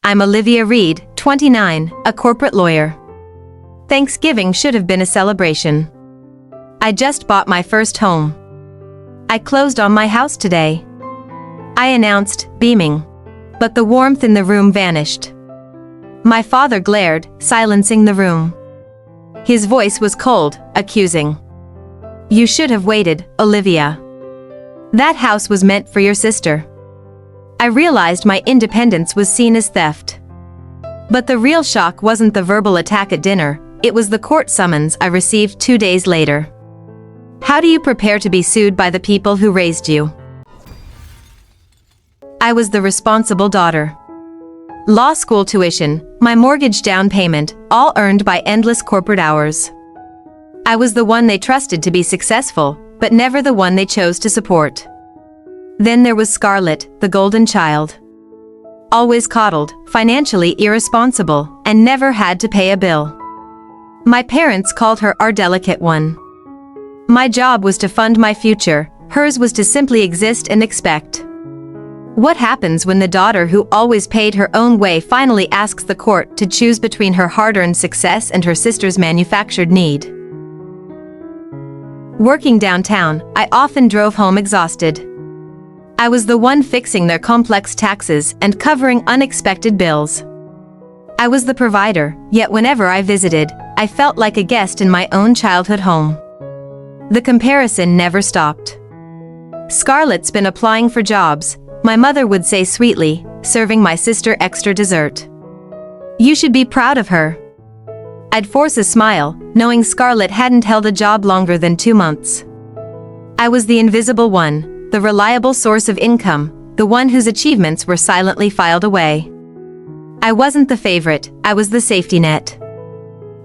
I'm Olivia Reed, 29, a corporate lawyer. Thanksgiving should have been a celebration. I just bought my first home. I closed on my house today. I announced, beaming. But the warmth in the room vanished. My father glared, silencing the room. His voice was cold, accusing. You should have waited, Olivia. That house was meant for your sister. I realized my independence was seen as theft. But the real shock wasn't the verbal attack at dinner, it was the court summons I received 2 days later. How do you prepare to be sued by the people who raised you? I was the responsible daughter. Law school tuition, my mortgage down payment, all earned by endless corporate hours. I was the one they trusted to be successful, but never the one they chose to support. Then there was Scarlett, the golden child. Always coddled, financially irresponsible, and never had to pay a bill. My parents called her our delicate one. My job was to fund my future, hers was to simply exist and expect. What happens when the daughter who always paid her own way finally asks the court to choose between her hard-earned success and her sister's manufactured need? Working downtown, I often drove home exhausted. I was the one fixing their complex taxes and covering unexpected bills. I was the provider, yet whenever I visited, I felt like a guest in my own childhood home. The comparison never stopped. Scarlett's been applying for jobs, my mother would say sweetly, serving my sister extra dessert. You should be proud of her. I'd force a smile, knowing Scarlett hadn't held a job longer than 2 months. I was the invisible one, the reliable source of income, the one whose achievements were silently filed away. I wasn't the favorite, I was the safety net.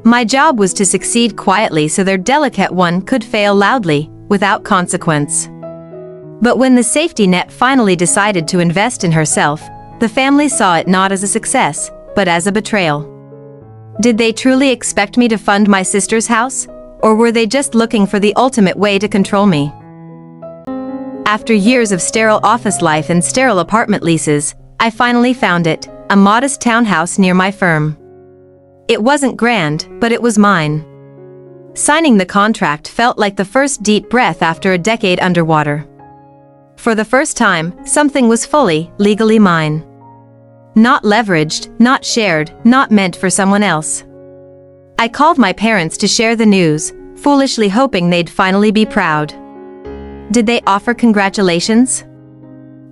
My job was to succeed quietly so their delicate one could fail loudly, without consequence. But when the safety net finally decided to invest in herself, the family saw it not as a success, but as a betrayal. Did they truly expect me to fund my sister's house, or were they just looking for the ultimate way to control me? After years of sterile office life and sterile apartment leases, I finally found it, a modest townhouse near my firm. It wasn't grand, but it was mine. Signing the contract felt like the first deep breath after a decade underwater. For the first time, something was fully, legally mine. Not leveraged, not shared, not meant for someone else. I called my parents to share the news, foolishly hoping they'd finally be proud. Did they offer congratulations?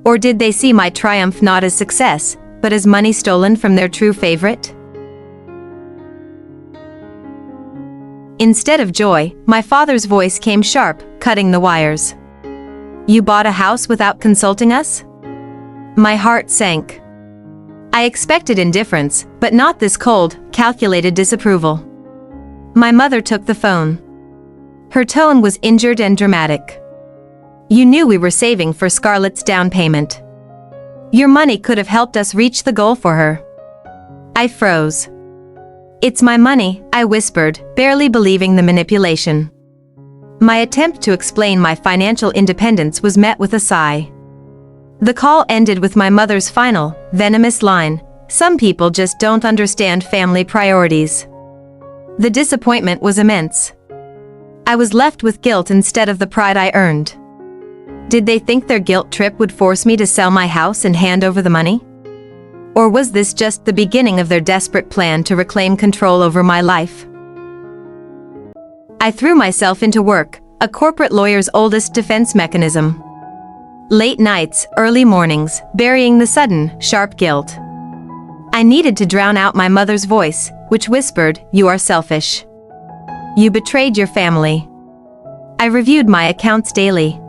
Or did they see my triumph not as success, but as money stolen from their true favorite? Instead of joy, my father's voice came sharp, cutting the wires. You bought a house without consulting us? My heart sank. I expected indifference, but not this cold, calculated disapproval. My mother took the phone. Her tone was injured and dramatic. You knew we were saving for Scarlett's down payment. Your money could have helped us reach the goal for her. I froze. It's my money, I whispered, barely believing the manipulation. My attempt to explain my financial independence was met with a sigh. The call ended with my mother's final, venomous line, "Some people just don't understand family priorities." The disappointment was immense. I was left with guilt instead of the pride I earned. Did they think their guilt trip would force me to sell my house and hand over the money? Or was this just the beginning of their desperate plan to reclaim control over my life? I threw myself into work, a corporate lawyer's oldest defense mechanism. Late nights, early mornings, burying the sudden, sharp guilt. I needed to drown out my mother's voice, which whispered, "You are selfish. You betrayed your family." I reviewed my accounts daily.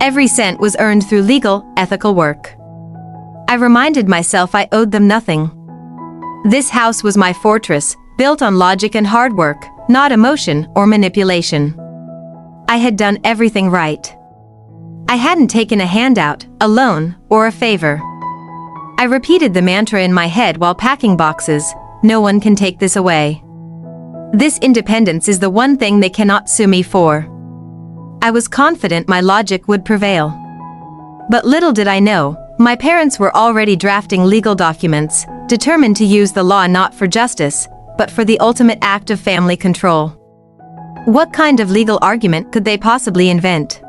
Every cent was earned through legal, ethical work. I reminded myself I owed them nothing. This house was my fortress, built on logic and hard work, not emotion or manipulation. I had done everything right. I hadn't taken a handout, a loan, or a favor. I repeated the mantra in my head while packing boxes, "No one can take this away. This independence is the one thing they cannot sue me for." I was confident my logic would prevail. But little did I know, my parents were already drafting legal documents, determined to use the law not for justice, but for the ultimate act of family control. What kind of legal argument could they possibly invent?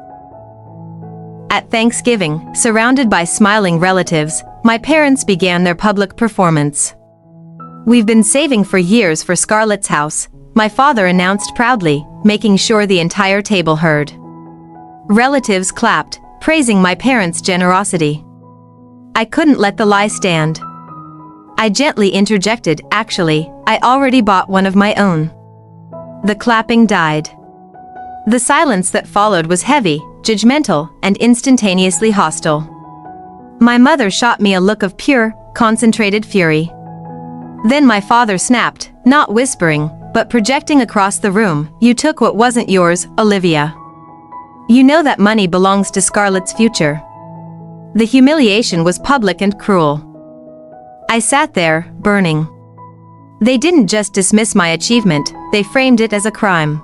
At Thanksgiving, surrounded by smiling relatives, my parents began their public performance. "We've been saving for years for Scarlett's house," my father announced proudly, making sure the entire table heard. Relatives clapped, praising my parents' generosity. I couldn't let the lie stand. I gently interjected, "Actually, I already bought one of my own." The clapping died. The silence that followed was heavy, judgmental, and instantaneously hostile. My mother shot me a look of pure, concentrated fury. Then my father snapped, not whispering, but projecting across the room, "You took what wasn't yours, Olivia. You know that money belongs to Scarlett's future." The humiliation was public and cruel. I sat there, burning. They didn't just dismiss my achievement, they framed it as a crime.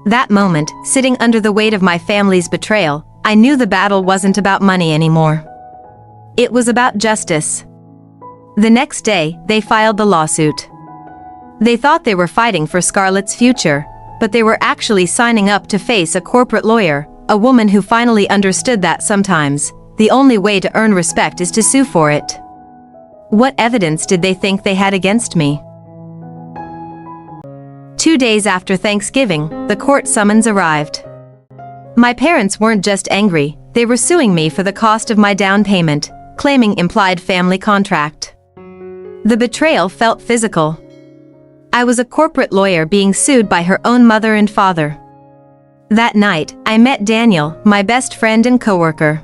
That moment, sitting under the weight of my family's betrayal, I knew the battle wasn't about money anymore. It was about justice. The next day, they filed the lawsuit. They thought they were fighting for Scarlett's future, but they were actually signing up to face a corporate lawyer, a woman who finally understood that sometimes, the only way to earn respect is to sue for it. What evidence did they think they had against me? 2 days after Thanksgiving, the court summons arrived. My parents weren't just angry, they were suing me for the cost of my down payment, claiming implied family contract. The betrayal felt physical. I was a corporate lawyer being sued by her own mother and father. That night, I met Daniel, my best friend and coworker.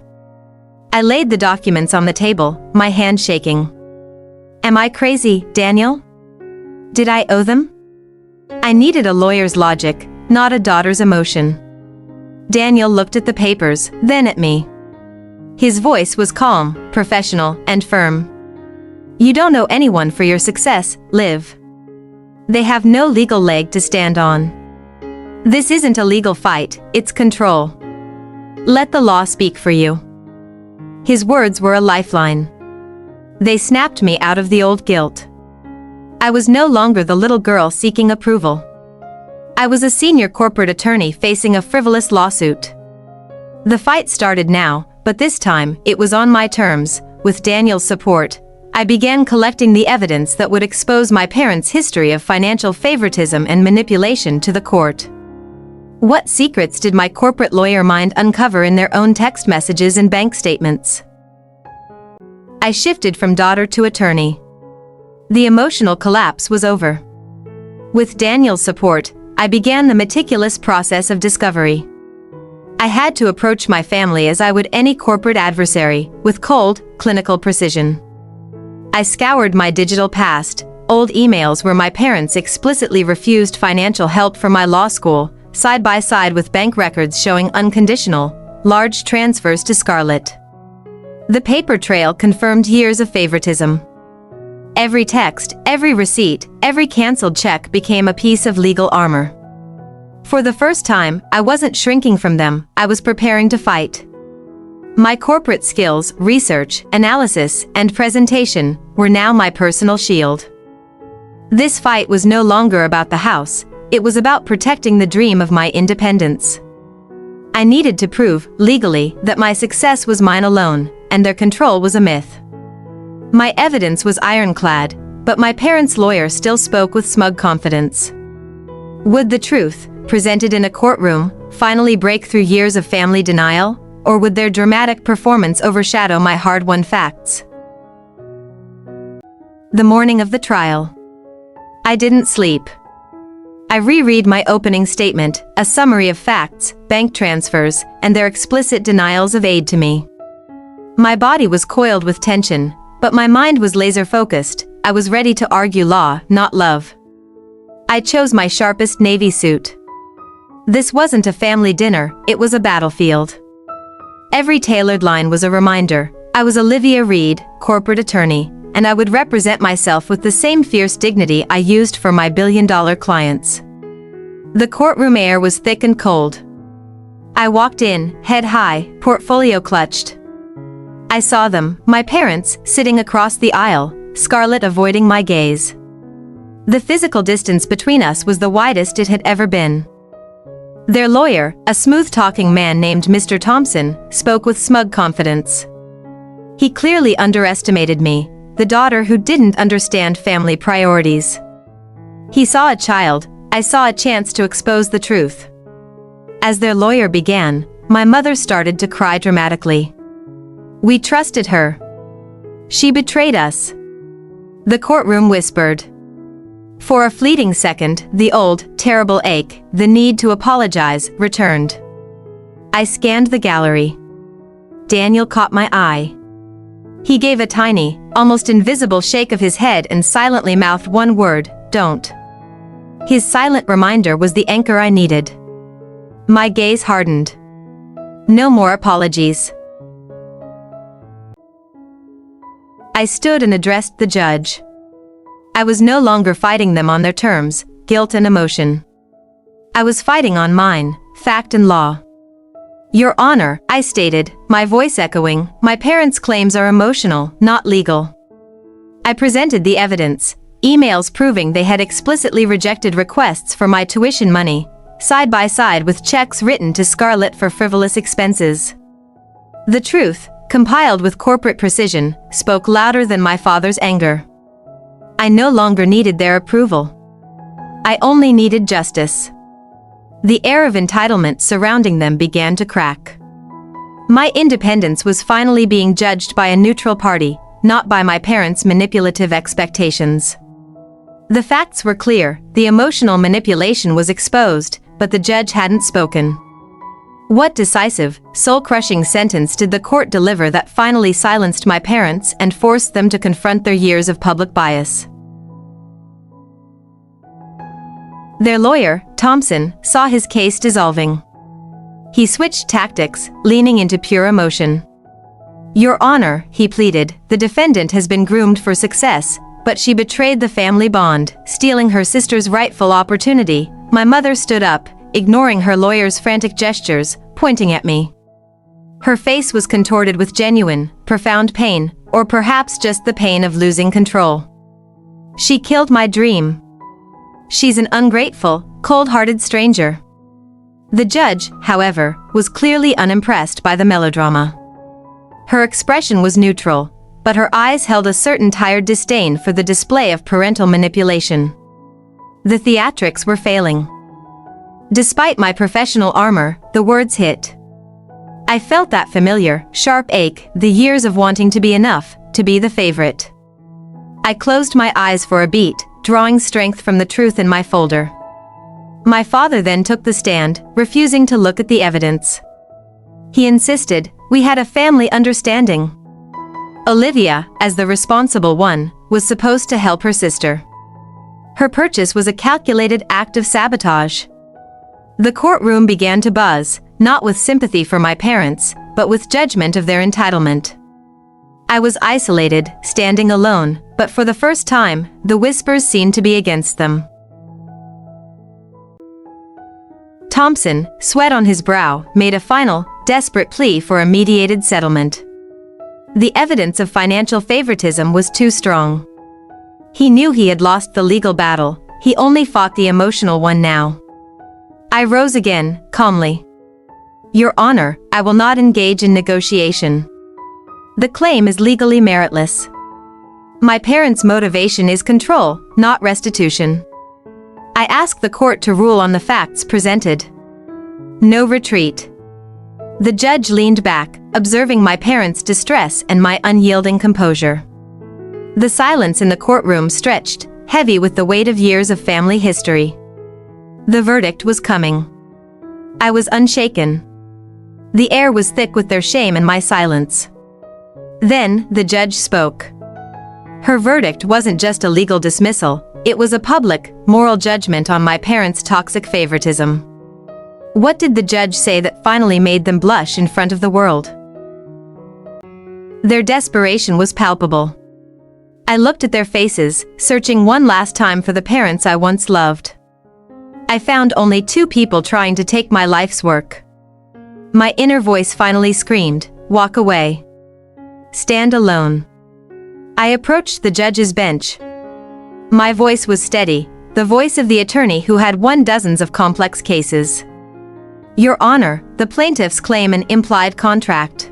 I laid the documents on the table, my hand shaking. "Am I crazy, Daniel? Did I owe them?" I needed a lawyer's logic, not a daughter's emotion. Daniel looked at the papers, then at me. His voice was calm, professional, and firm. "You don't owe anyone for your success, Liv. They have no legal leg to stand on. This isn't a legal fight, it's control. Let the law speak for you." His words were a lifeline. They snapped me out of the old guilt. I was no longer the little girl seeking approval. I was a senior corporate attorney facing a frivolous lawsuit. The fight started now, but this time, it was on my terms. With Daniel's support, I began collecting the evidence that would expose my parents' history of financial favoritism and manipulation to the court. What secrets did my corporate lawyer mind uncover in their own text messages and bank statements? I shifted from daughter to attorney. The emotional collapse was over. With Daniel's support, I began the meticulous process of discovery. I had to approach my family as I would any corporate adversary, with cold, clinical precision. I scoured my digital past, old emails where my parents explicitly refused financial help for my law school, side by side with bank records showing unconditional, large transfers to Scarlett. The paper trail confirmed years of favoritism. Every text, every receipt, every canceled check became a piece of legal armor. For the first time, I wasn't shrinking from them, I was preparing to fight. My corporate skills, research, analysis, and presentation were now my personal shield. This fight was no longer about the house, it was about protecting the dream of my independence. I needed to prove, legally, that my success was mine alone, and their control was a myth. My evidence was ironclad, but my parents' lawyer still spoke with smug confidence. Would the truth, presented in a courtroom, finally break through years of family denial, or would their dramatic performance overshadow my hard-won facts? The morning of the trial. I didn't sleep. I reread my opening statement, a summary of facts, bank transfers, and their explicit denials of aid to me. My body was coiled with tension, but my mind was laser-focused. I was ready to argue law, not love. I chose my sharpest navy suit. This wasn't a family dinner, it was a battlefield. Every tailored line was a reminder. I was Olivia Reed, corporate attorney, and I would represent myself with the same fierce dignity I used for my billion-dollar clients. The courtroom air was thick and cold. I walked in, head high, portfolio clutched. I saw them, my parents, sitting across the aisle, Scarlett avoiding my gaze. The physical distance between us was the widest it had ever been. Their lawyer, a smooth-talking man named Mr. Thompson, spoke with smug confidence. He clearly underestimated me, the daughter who didn't understand family priorities. He saw a child, I saw a chance to expose the truth. As their lawyer began, my mother started to cry dramatically. We trusted her. She betrayed us. The courtroom whispered. For a fleeting second, the old, terrible ache, the need to apologize, returned. I scanned the gallery. Daniel caught my eye. He gave a tiny, almost invisible shake of his head and silently mouthed one word, "Don't." His silent reminder was the anchor I needed. My gaze hardened. No more apologies. I stood and addressed the judge. I was no longer fighting them on their terms, guilt and emotion. I was fighting on mine, fact and law. Your Honor, I stated, my voice echoing, my parents' claims are emotional, not legal. I presented the evidence, emails proving they had explicitly rejected requests for my tuition money, side by side with checks written to Scarlett for frivolous expenses. The truth, compiled with corporate precision, spoke louder than my father's anger. I no longer needed their approval. I only needed justice. The air of entitlement surrounding them began to crack. My independence was finally being judged by a neutral party, not by my parents' manipulative expectations. The facts were clear, the emotional manipulation was exposed, but the judge hadn't spoken. What decisive, soul-crushing sentence did the court deliver that finally silenced my parents and forced them to confront their years of public bias? Their lawyer, Thompson, saw his case dissolving. He switched tactics, leaning into pure emotion. Your Honor, he pleaded, the defendant has been groomed for success, but she betrayed the family bond, stealing her sister's rightful opportunity. My mother stood up, ignoring her lawyer's frantic gestures, pointing at me. Her face was contorted with genuine, profound pain, or perhaps just the pain of losing control. She killed my dream. She's an ungrateful, cold-hearted stranger. The judge, however, was clearly unimpressed by the melodrama. Her expression was neutral, but her eyes held a certain tired disdain for the display of parental manipulation. The theatrics were failing. Despite my professional armor, the words hit. I felt that familiar, sharp ache, the years of wanting to be enough, to be the favorite. I closed my eyes for a beat, drawing strength from the truth in my folder. My father then took the stand, refusing to look at the evidence. He insisted, we had a family understanding. Olivia, as the responsible one, was supposed to help her sister. Her purchase was a calculated act of sabotage. The courtroom began to buzz, not with sympathy for my parents, but with judgment of their entitlement. I was isolated, standing alone, but for the first time, the whispers seemed to be against them. Thompson, sweat on his brow, made a final, desperate plea for a mediated settlement. The evidence of financial favoritism was too strong. He knew he had lost the legal battle, he only fought the emotional one now. I rose again, calmly. Your Honor, I will not engage in negotiation. The claim is legally meritless. My parents' motivation is control, not restitution. I ask the court to rule on the facts presented. No retreat. The judge leaned back, observing my parents' distress and my unyielding composure. The silence in the courtroom stretched, heavy with the weight of years of family history. The verdict was coming. I was unshaken. The air was thick with their shame and my silence. Then, the judge spoke. Her verdict wasn't just a legal dismissal, it was a public, moral judgment on my parents' toxic favoritism. What did the judge say that finally made them blush in front of the world? Their desperation was palpable. I looked at their faces, searching one last time for the parents I once loved. I found only two people trying to take my life's work. My inner voice finally screamed, walk away. Stand alone. I approached the judge's bench. My voice was steady, the voice of the attorney who had won dozens of complex cases. Your Honor, the plaintiffs claim an implied contract.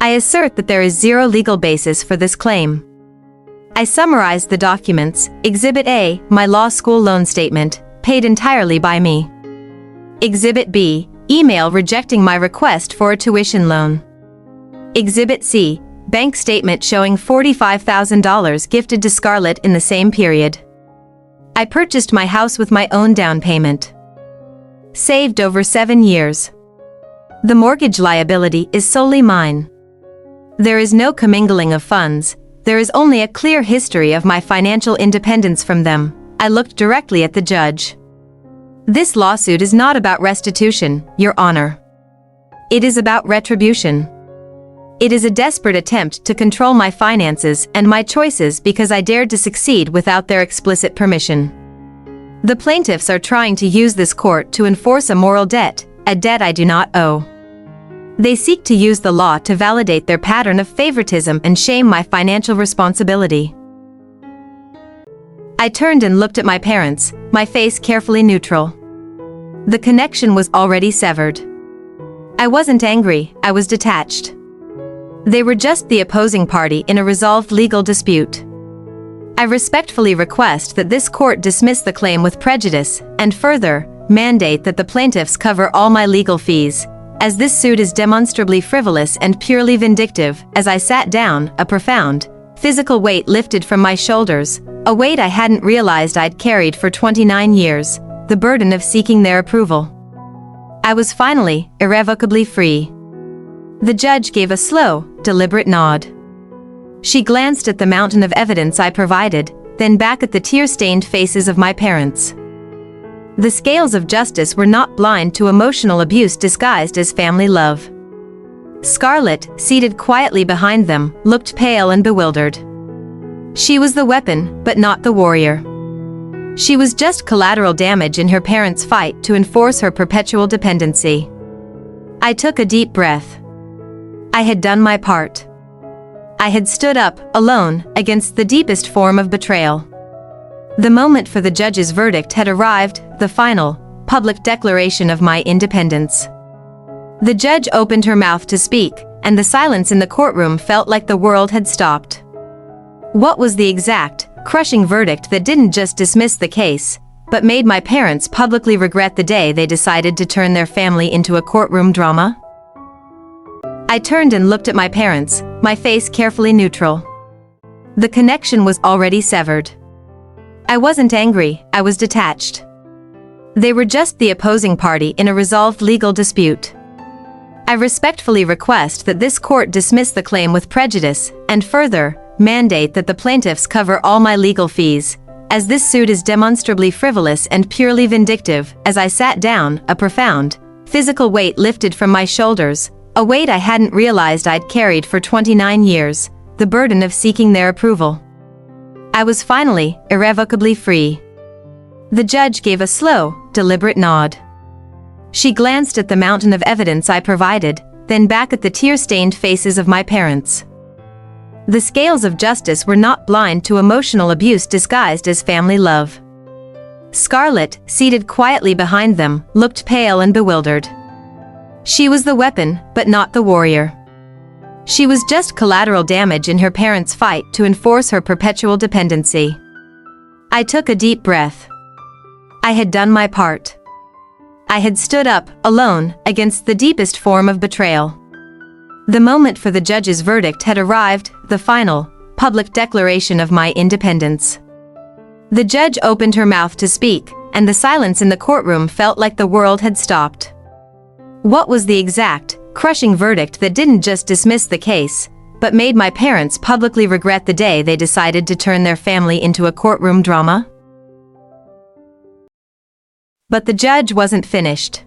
I assert that there is zero legal basis for this claim. I summarized the documents. Exhibit A, my law school loan statement, paid entirely by me. Exhibit B, email rejecting my request for a tuition loan. Exhibit C, bank statement showing $45,000 gifted to Scarlett in the same period. I purchased my house with my own down payment. Saved over 7 years. The mortgage liability is solely mine. There is no commingling of funds, there is only a clear history of my financial independence from them. I looked directly at the judge. This lawsuit is not about restitution, Your Honor. It is about retribution. It is a desperate attempt to control my finances and my choices because I dared to succeed without their explicit permission. The plaintiffs are trying to use this court to enforce a moral debt, a debt I do not owe. They seek to use the law to validate their pattern of favoritism and shame my financial responsibility. I turned and looked at my parents, my face carefully neutral. The connection was already severed. I wasn't angry, I was detached. They were just the opposing party in a resolved legal dispute. I respectfully request that this court dismiss the claim with prejudice, and further, mandate that the plaintiffs cover all my legal fees, as this suit is demonstrably frivolous and purely vindictive. As I sat down, a profound, physical weight lifted from my shoulders, a weight I hadn't realized I'd carried for 29 years, the burden of seeking their approval. I was finally, irrevocably free. The judge gave a slow, deliberate nod. She glanced at the mountain of evidence I provided, then back at the tear-stained faces of my parents. The scales of justice were not blind to emotional abuse disguised as family love. Scarlett, seated quietly behind them, looked pale and bewildered. She was the weapon, but not the warrior. She was just collateral damage in her parents' fight to enforce her perpetual dependency. I took a deep breath. I had done my part. I had stood up, alone, against the deepest form of betrayal. The moment for the judge's verdict had arrived, the final, public declaration of my independence. The judge opened her mouth to speak, and the silence in the courtroom felt like the world had stopped. What was the exact, crushing verdict that didn't just dismiss the case, but made my parents publicly regret the day they decided to turn their family into a courtroom drama? I turned and looked at my parents, my face carefully neutral. The connection was already severed. I wasn't angry, I was detached. They were just the opposing party in a resolved legal dispute. I respectfully request that this court dismiss the claim with prejudice, and further, mandate that the plaintiffs cover all my legal fees, as this suit is demonstrably frivolous and purely vindictive. As I sat down, a profound, physical weight lifted from my shoulders, a weight I hadn't realized I'd carried for 29 years, the burden of seeking their approval. I was finally, irrevocably free. The judge gave a slow, deliberate nod. She glanced at the mountain of evidence I provided, then back at the tear-stained faces of my parents. The scales of justice were not blind to emotional abuse disguised as family love. Scarlett, seated quietly behind them, looked pale and bewildered. She was the weapon, but not the warrior. She was just collateral damage in her parents' fight to enforce her perpetual dependency. I took a deep breath. I had done my part. I had stood up, alone, against the deepest form of betrayal. The moment for the judge's verdict had arrived, the final, public declaration of my independence. The judge opened her mouth to speak, and the silence in the courtroom felt like the world had stopped. What was the exact, crushing verdict that didn't just dismiss the case, but made my parents publicly regret the day they decided to turn their family into a courtroom drama? But the judge wasn't finished.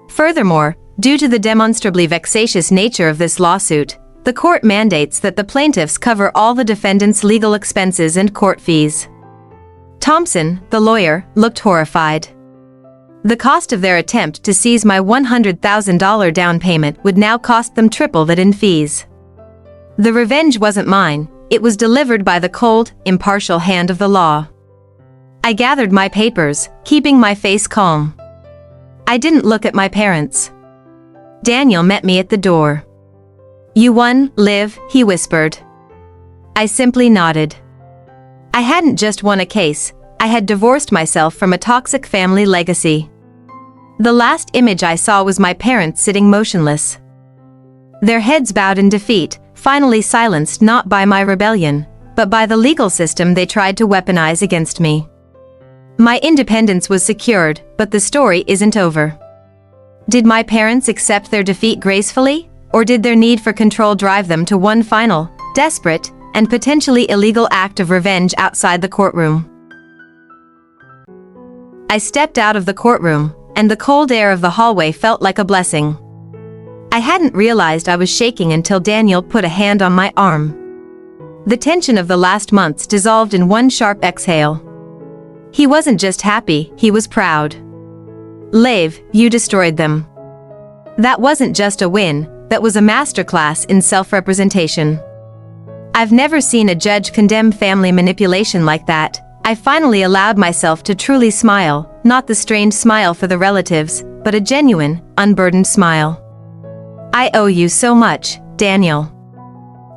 Furthermore, due to the demonstrably vexatious nature of this lawsuit, the court mandates that the plaintiffs cover all the defendants' legal expenses and court fees. Thompson, the lawyer, looked horrified. The cost of their attempt to seize my $100,000 down payment would now cost them triple that in fees. The revenge wasn't mine, it was delivered by the cold, impartial hand of the law. I gathered my papers, keeping my face calm. I didn't look at my parents. Daniel met me at the door. "You won, Liv," he whispered. I simply nodded. I hadn't just won a case, I had divorced myself from a toxic family legacy. The last image I saw was my parents sitting motionless. Their heads bowed in defeat, finally silenced not by my rebellion, but by the legal system they tried to weaponize against me. My independence was secured, but the story isn't over. Did my parents accept their defeat gracefully, or did their need for control drive them to one final, desperate, and potentially illegal act of revenge outside the courtroom? I stepped out of the courtroom, and the cold air of the hallway felt like a blessing. I hadn't realized I was shaking until Daniel put a hand on my arm. The tension of the last months dissolved in one sharp exhale. He wasn't just happy, he was proud. "Liv, you destroyed them." That wasn't just a win, that was a masterclass in self-representation. I've never seen a judge condemn family manipulation like that. I finally allowed myself to truly smile, not the strained smile for the relatives, but a genuine, unburdened smile. "I owe you so much, Daniel.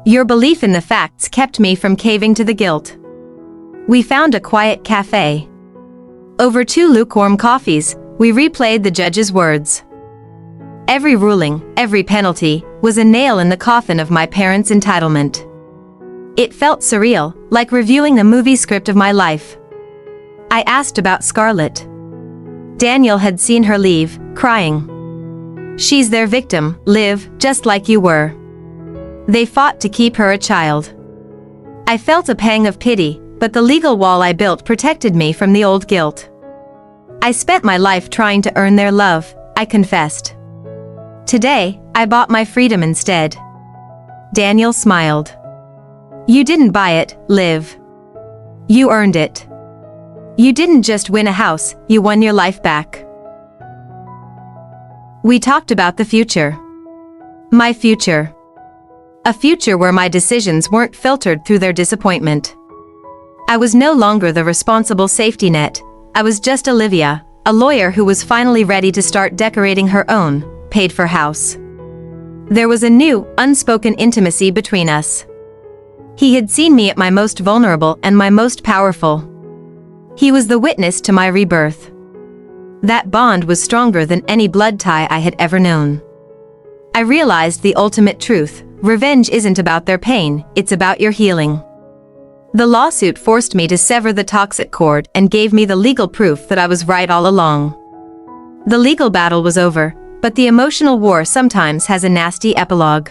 Your belief in the facts kept me from caving to the guilt." We found a quiet cafe. Over 2 lukewarm coffees, we replayed the judge's words. Every ruling, every penalty, was a nail in the coffin of my parents' entitlement. It felt surreal, like reviewing a movie script of my life. I asked about Scarlett. Daniel had seen her leave, crying. "She's their victim, Liv, just like you were. They fought to keep her a child." I felt a pang of pity, but the legal wall I built protected me from the old guilt. "I spent my life trying to earn their love," I confessed. "Today, I bought my freedom instead." Daniel smiled. "You didn't buy it, Liv. You earned it. You didn't just win a house, you won your life back." We talked about the future. My future. A future where my decisions weren't filtered through their disappointment. I was no longer the responsible safety net. I was just Olivia, a lawyer who was finally ready to start decorating her own, paid-for house. There was a new, unspoken intimacy between us. He had seen me at my most vulnerable and my most powerful. He was the witness to my rebirth. That bond was stronger than any blood tie I had ever known. I realized the ultimate truth: revenge isn't about their pain, it's about your healing. The lawsuit forced me to sever the toxic cord and gave me the legal proof that I was right all along. The legal battle was over, but the emotional war sometimes has a nasty epilogue.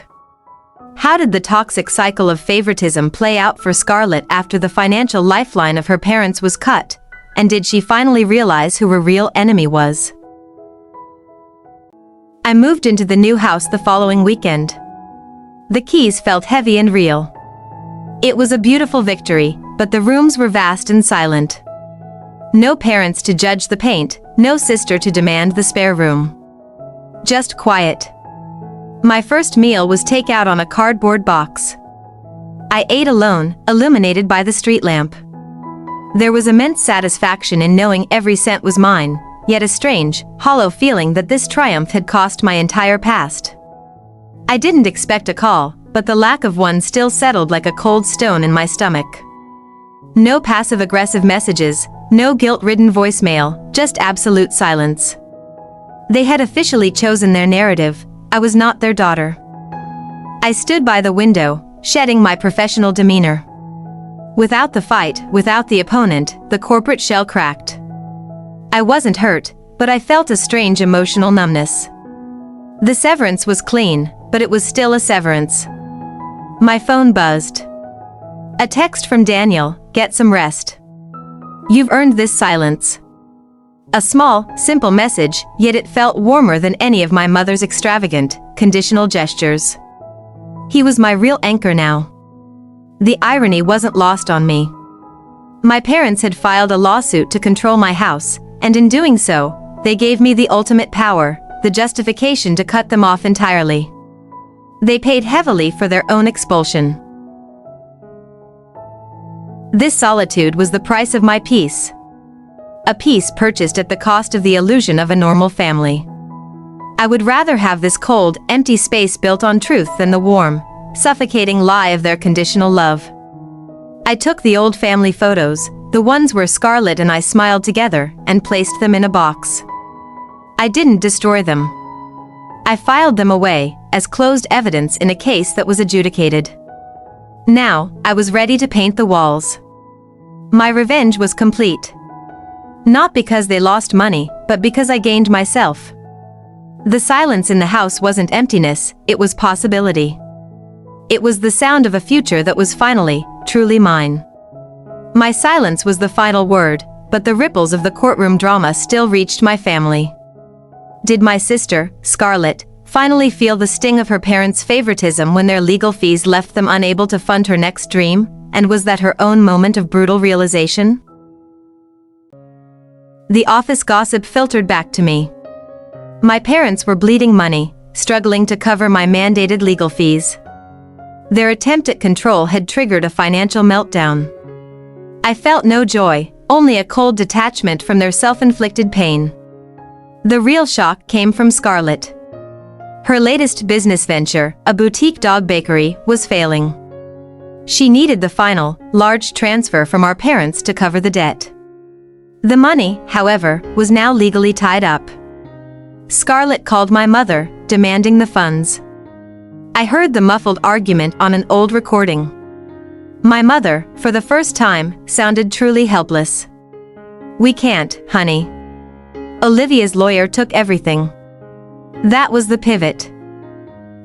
How did the toxic cycle of favoritism play out for Scarlett after the financial lifeline of her parents was cut? And did she finally realize who her real enemy was? I moved into the new house the following weekend. The keys felt heavy and real. It was a beautiful victory, but the rooms were vast and silent. No parents to judge the paint, no sister to demand the spare room. Just quiet. My first meal was takeout on a cardboard box. I ate alone, illuminated by the street lamp. There was immense satisfaction in knowing every cent was mine, yet a strange, hollow feeling that this triumph had cost my entire past. I didn't expect a call, but the lack of one still settled like a cold stone in my stomach. No passive-aggressive messages, no guilt-ridden voicemail, just absolute silence. They had officially chosen their narrative. I was not their daughter. I stood by the window, shedding my professional demeanor. Without the fight, without the opponent, the corporate shell cracked. I wasn't hurt, but I felt a strange emotional numbness. The severance was clean, but it was still a severance. My phone buzzed. A text from Daniel: "Get some rest. You've earned this silence." A small, simple message, yet it felt warmer than any of my mother's extravagant, conditional gestures. He was my real anchor now. The irony wasn't lost on me. My parents had filed a lawsuit to control my house, and in doing so, they gave me the ultimate power, the justification to cut them off entirely. They paid heavily for their own expulsion. This solitude was the price of my peace. A peace purchased at the cost of the illusion of a normal family. I would rather have this cold, empty space built on truth than the warm, suffocating lie of their conditional love. I took the old family photos, the ones where Scarlett and I smiled together, and placed them in a box. I didn't destroy them. I filed them away, as closed evidence in a case that was adjudicated. Now, I was ready to paint the walls. My revenge was complete. Not because they lost money, but because I gained myself. The silence in the house wasn't emptiness, it was possibility. It was the sound of a future that was finally, truly mine. My silence was the final word, but the ripples of the courtroom drama still reached my family. Did my sister, Scarlett, finally feel the sting of her parents' favoritism when their legal fees left them unable to fund her next dream, and was that her own moment of brutal realization? The office gossip filtered back to me. My parents were bleeding money, struggling to cover my mandated legal fees. Their attempt at control had triggered a financial meltdown. I felt no joy, only a cold detachment from their self-inflicted pain. The real shock came from Scarlett. Her latest business venture, a boutique dog bakery, was failing. She needed the final, large transfer from our parents to cover the debt. The money, however, was now legally tied up. Scarlett called my mother, demanding the funds. I heard the muffled argument on an old recording. My mother, for the first time, sounded truly helpless. "We can't, honey. Olivia's lawyer took everything." That was the pivot.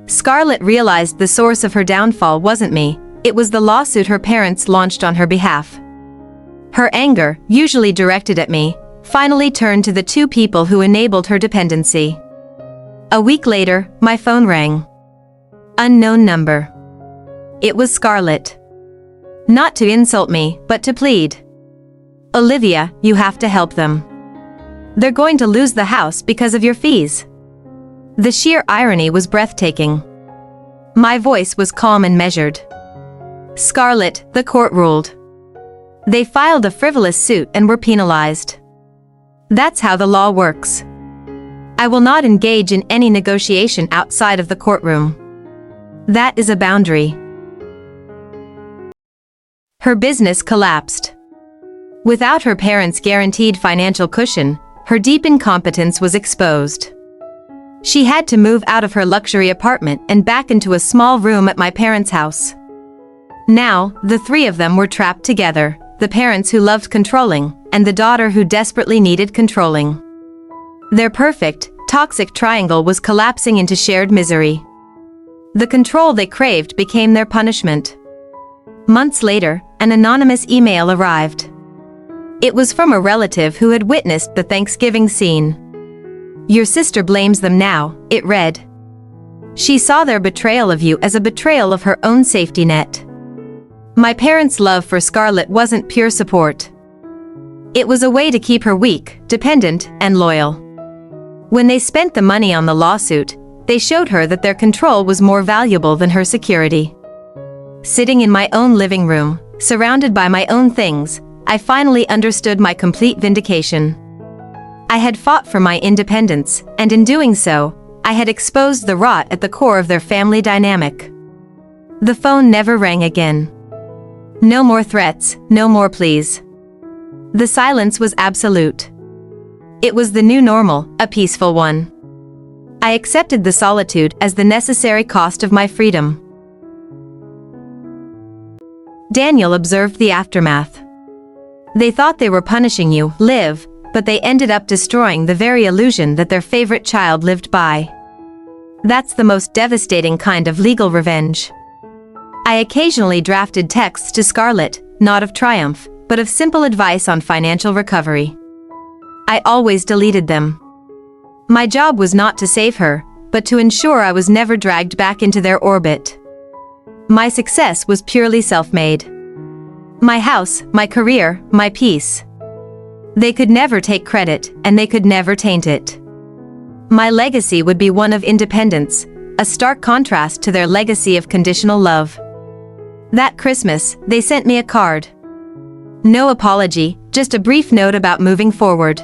Scarlett realized the source of her downfall wasn't me, it was the lawsuit her parents launched on her behalf. Her anger, usually directed at me, finally turned to the two people who enabled her dependency. A week later, my phone rang. Unknown number. It was Scarlett. Not to insult me, but to plead. "Olivia, you have to help them. They're going to lose the house because of your fees." The sheer irony was breathtaking. My voice was calm and measured. "Scarlett, the court ruled. They filed a frivolous suit and were penalized. That's how the law works. I will not engage in any negotiation outside of the courtroom. That is a boundary." Her business collapsed. Without her parents' guaranteed financial cushion, her deep incompetence was exposed. She had to move out of her luxury apartment and back into a small room at my parents' house. Now, the three of them were trapped together, the parents who loved controlling, and the daughter who desperately needed controlling. Their perfect, toxic triangle was collapsing into shared misery. The control they craved became their punishment. Months later, an anonymous email arrived. It was from a relative who had witnessed the Thanksgiving scene. "Your sister blames them now," it read. "She saw their betrayal of you as a betrayal of her own safety net." My parents' love for Scarlett wasn't pure support. It was a way to keep her weak, dependent, and loyal. When they spent the money on the lawsuit, they showed her that their control was more valuable than her security. Sitting in my own living room, surrounded by my own things, I finally understood my complete vindication. I had fought for my independence, and in doing so, I had exposed the rot at the core of their family dynamic. The phone never rang again. No more threats, no more pleas. The silence was absolute. It was the new normal, a peaceful one. I accepted the solitude as the necessary cost of my freedom. Daniel observed the aftermath. They thought they were punishing you, Liv, but they ended up destroying the very illusion that their favorite child lived by. That's the most devastating kind of legal revenge. I occasionally drafted texts to Scarlett, not of triumph, but of simple advice on financial recovery. I always deleted them. My job was not to save her, but to ensure I was never dragged back into their orbit. My success was purely self-made. My house, my career, my peace. They could never take credit, and they could never taint it. My legacy would be one of independence, a stark contrast to their legacy of conditional love. That Christmas, they sent me a card. No apology, just a brief note about moving forward.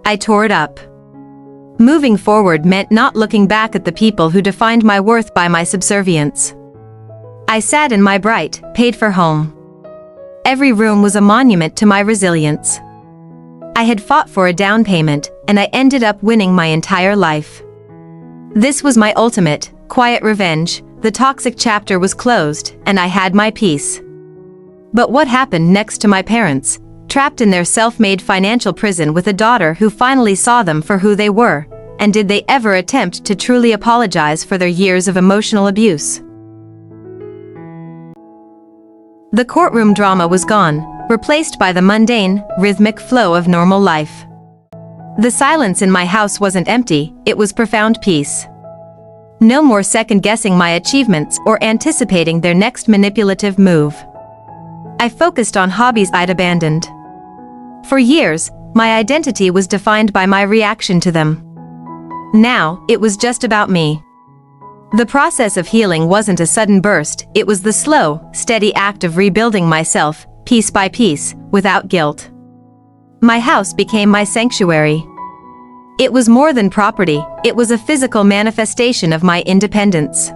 I tore it up. Moving forward meant not looking back at the people who defined my worth by my subservience. I sat in my bright, paid-for home. Every room was a monument to my resilience. I had fought for a down payment, and I ended up winning my entire life. This was my ultimate, quiet revenge. The toxic chapter was closed, and I had my peace. But what happened next to my parents, trapped in their self-made financial prison with a daughter who finally saw them for who they were, and did they ever attempt to truly apologize for their years of emotional abuse? The courtroom drama was gone, replaced by the mundane, rhythmic flow of normal life. The silence in my house wasn't empty, it was profound peace. No more second-guessing my achievements or anticipating their next manipulative move. I focused on hobbies I'd abandoned. For years, my identity was defined by my reaction to them. Now, it was just about me. The process of healing wasn't a sudden burst, it was the slow, steady act of rebuilding myself, piece by piece, without guilt. My house became my sanctuary. It was more than property, it was a physical manifestation of my independence.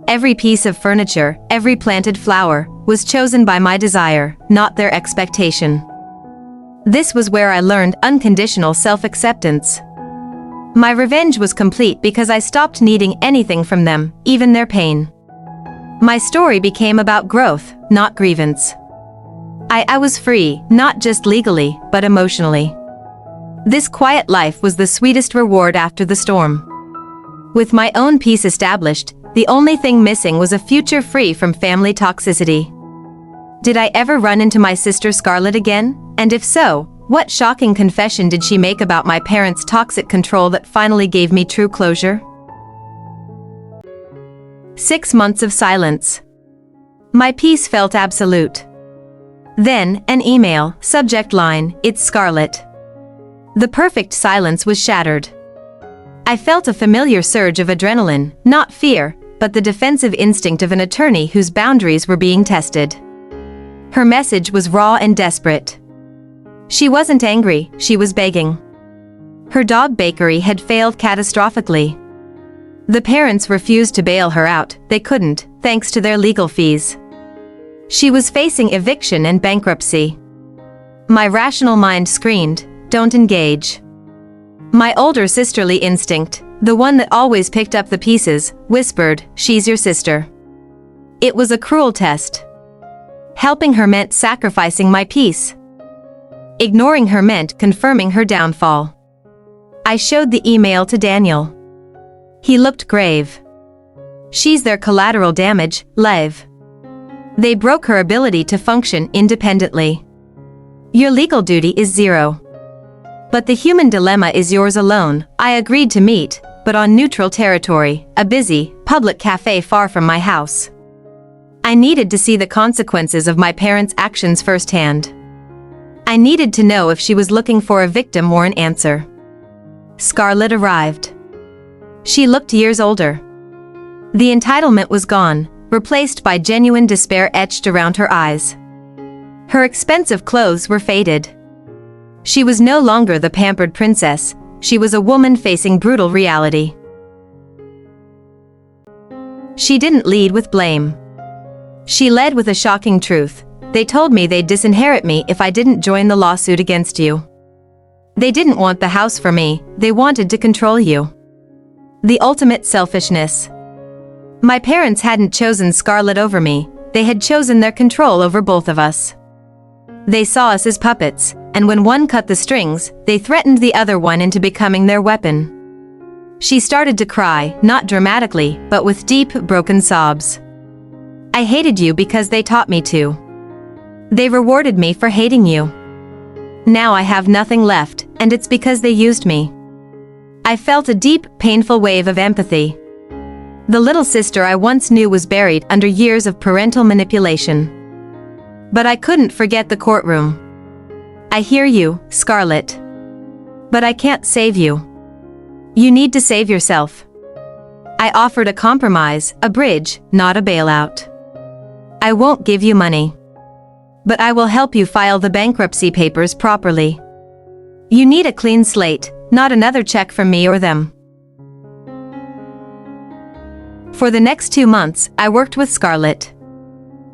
Every piece of furniture, every planted flower, was chosen by my desire, not their expectation. This was where I learned unconditional self-acceptance. My revenge was complete because I stopped needing anything from them, even their pain. My story became about growth, not grievance. I was free, not just legally, but emotionally. This quiet life was the sweetest reward after the storm. With my own peace established, the only thing missing was a future free from family toxicity. Did I ever run into my sister Scarlett again? And if so, what shocking confession did she make about my parents' toxic control that finally gave me true closure? 6 months of silence. My peace felt absolute. Then, an email, subject line, "It's Scarlett." The perfect silence was shattered. I felt a familiar surge of adrenaline, not fear, but the defensive instinct of an attorney whose boundaries were being tested. Her message was raw and desperate. She wasn't angry, she was begging. Her dog bakery had failed catastrophically. The parents refused to bail her out, they couldn't, thanks to their legal fees. She was facing eviction and bankruptcy. My rational mind screamed, "Don't engage." My older sisterly instinct, the one that always picked up the pieces, whispered, "She's your sister." It was a cruel test. Helping her meant sacrificing my peace. Ignoring her meant confirming her downfall. I showed the email to Daniel. He looked grave. "She's their collateral damage, Liv. They broke her ability to function independently. Your legal duty is 0. But the human dilemma is yours alone." I agreed to meet, but on neutral territory, a busy, public cafe far from my house. I needed to see the consequences of my parents' actions firsthand. I needed to know if she was looking for a victim or an answer. Scarlett arrived. She looked years older. The entitlement was gone, replaced by genuine despair etched around her eyes. Her expensive clothes were faded. She was no longer the pampered princess, she was a woman facing brutal reality. She didn't lead with blame. She led with a shocking truth. "They told me they'd disinherit me if I didn't join the lawsuit against you. They didn't want the house for me, they wanted to control you." The ultimate selfishness. My parents hadn't chosen Scarlett over me, they had chosen their control over both of us. They saw us as puppets, and when one cut the strings, they threatened the other one into becoming their weapon. She started to cry, not dramatically, but with deep, broken sobs. "I hated you because they taught me to. They rewarded me for hating you. Now I have nothing left, and it's because they used me." I felt a deep, painful wave of empathy. The little sister I once knew was buried under years of parental manipulation. But I couldn't forget the courtroom. "I hear you, Scarlett. But I can't save you. You need to save yourself." I offered a compromise, a bridge, not a bailout. "I won't give you money. but I will help you file the bankruptcy papers properly. You need a clean slate, not another check from me or them. For the next 2 months, I worked with Scarlett.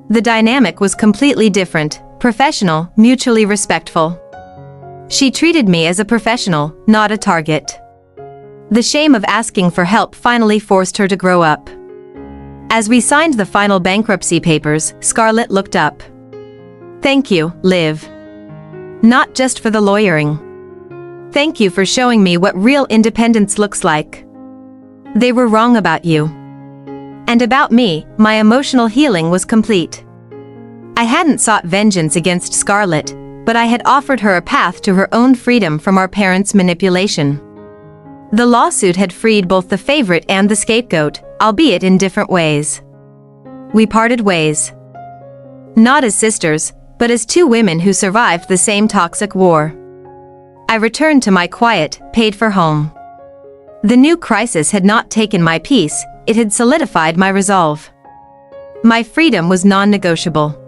The dynamic was completely different, professional, mutually respectful. She treated me as a professional, not a target. The shame of asking for help finally forced her to grow up. As we signed the final bankruptcy papers, Scarlett looked up. Thank you, Liv. Not just for the lawyering. Thank you for showing me what real independence looks like. They were wrong about you. And about me, my emotional healing was complete. I hadn't sought vengeance against Scarlett, but I had offered her a path to her own freedom from our parents' manipulation. The lawsuit had freed both the favorite and the scapegoat, albeit in different ways. We parted ways. Not as sisters, but as two women who survived the same toxic war. I returned to my quiet, paid-for home. The new crisis had not taken my peace, it had solidified my resolve. My freedom was non-negotiable.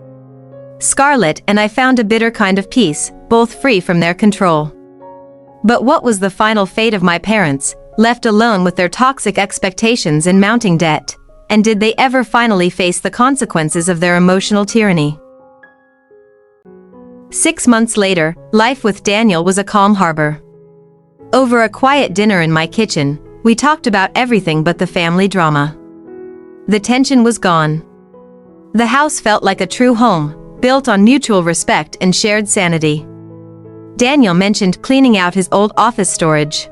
Scarlett and I found a bitter kind of peace, both free from their control. But what was the final fate of my parents, left alone with their toxic expectations and mounting debt? And did they ever finally face the consequences of their emotional tyranny? 6 months later, life with Daniel was a calm harbor. Over a quiet dinner in my kitchen, we talked about everything but the family drama. The tension was gone. The house felt like a true home, built on mutual respect and shared sanity. Daniel mentioned cleaning out his old office storage.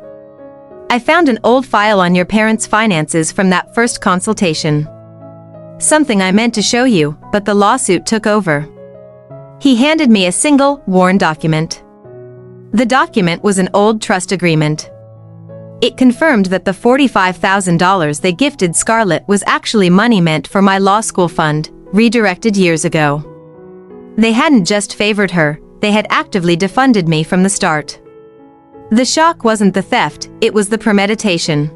I found an old file on your parents' finances from that first consultation. Something I meant to show you, but the lawsuit took over. He handed me a single, worn document. The document was an old trust agreement. It confirmed that the $45,000 they gifted Scarlett was actually money meant for my law school fund, redirected years ago. They hadn't just favored her, they had actively defunded me from the start. The shock wasn't the theft, it was the premeditation.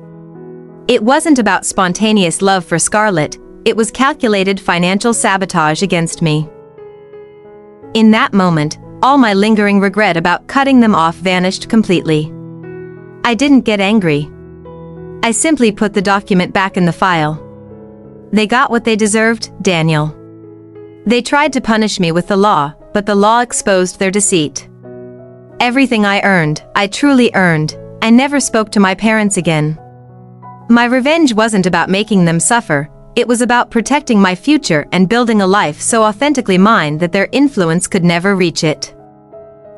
It wasn't about spontaneous love for Scarlett, it was calculated financial sabotage against me. In that moment, all my lingering regret about cutting them off vanished completely. I didn't get angry. I simply put the document back in the file. They got what they deserved, Daniel. They tried to punish me with the law, but the law exposed their deceit. Everything I earned, I truly earned. I never spoke to my parents again. My revenge wasn't about making them suffer, it was about protecting my future and building a life so authentically mine that their influence could never reach it.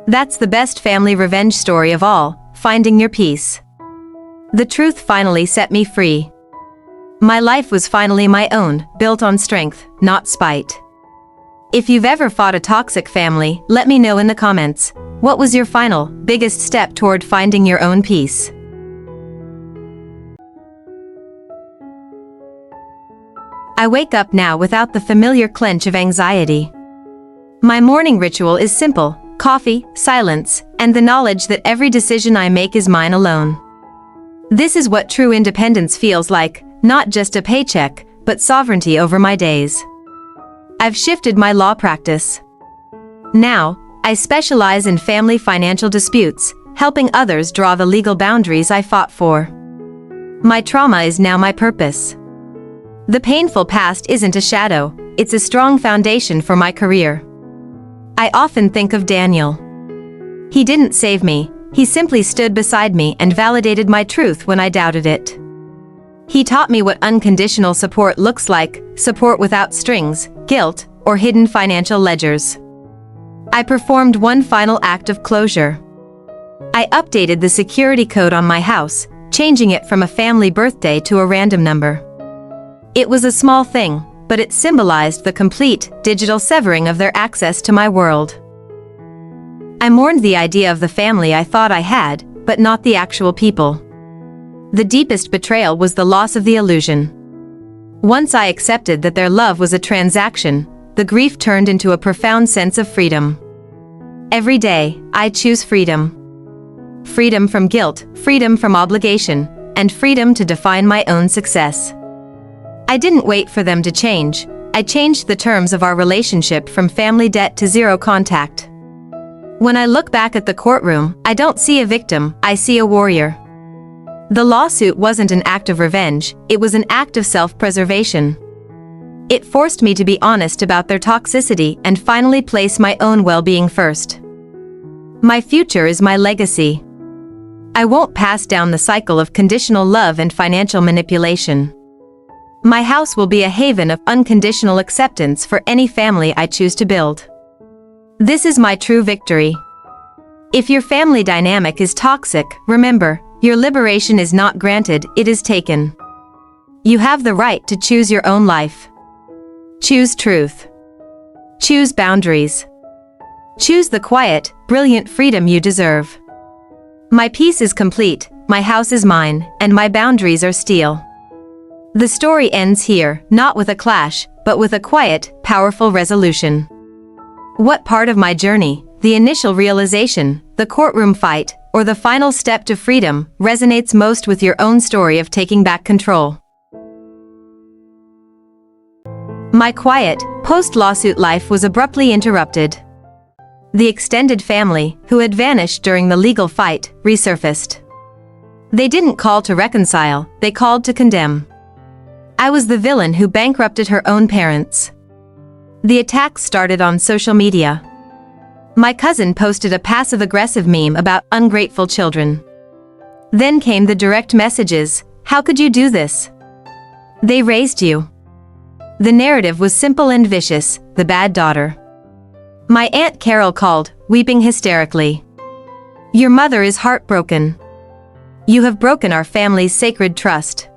That's the best family revenge story of all, finding your peace. The truth finally set me free. My life was finally my own, built on strength, not spite. If you've ever fought a toxic family, let me know in the comments. What was your final, biggest step toward finding your own peace? I wake up now without the familiar clench of anxiety. My morning ritual is simple: coffee, silence, and the knowledge that every decision I make is mine alone. This is what true independence feels like, not just a paycheck, but sovereignty over my days. I've shifted my law practice. Now, I specialize in family financial disputes, helping others draw the legal boundaries I fought for. My trauma is now my purpose. The painful past isn't a shadow, it's a strong foundation for my career. I often think of Daniel. He didn't save me, he simply stood beside me and validated my truth when I doubted it. He taught me what unconditional support looks like, support without strings, guilt, or hidden financial ledgers. I performed one final act of closure. I updated the security code on my house, changing it from a family birthday to a random number. It was a small thing, but it symbolized the complete, digital severing of their access to my world. I mourned the idea of the family I thought I had, but not the actual people. The deepest betrayal was the loss of the illusion. Once I accepted that their love was a transaction, the grief turned into a profound sense of freedom. Every day, I choose freedom. Freedom from guilt, freedom from obligation, and freedom to define my own success. I didn't wait for them to change, I changed the terms of our relationship from family debt to zero contact. When I look back at the courtroom, I don't see a victim, I see a warrior. The lawsuit wasn't an act of revenge, it was an act of self-preservation. It forced me to be honest about their toxicity and finally place my own well-being first. My future is my legacy. I won't pass down the cycle of conditional love and financial manipulation. My house will be a haven of unconditional acceptance for any family I choose to build. This is my true victory. If your family dynamic is toxic, remember, your liberation is not granted, it is taken. You have the right to choose your own life. Choose truth. Choose boundaries. Choose the quiet, brilliant freedom you deserve. My peace is complete, my house is mine, and my boundaries are steel. The story ends here, not with a clash, but with a quiet, powerful resolution. What part of my journey, the initial realization, the courtroom fight, or the final step to freedom, resonates most with your own story of taking back control? My quiet, post-lawsuit life was abruptly interrupted. The extended family, who had vanished during the legal fight, resurfaced. They didn't call to reconcile, they called to condemn. I was the villain who bankrupted her own parents. The attacks started on social media. My cousin posted a passive-aggressive meme about ungrateful children. Then came the direct messages, "How could you do this? They raised you." The narrative was simple and vicious, the bad daughter. My Aunt Carol called, weeping hysterically. "Your mother is heartbroken. You have broken our family's sacred trust.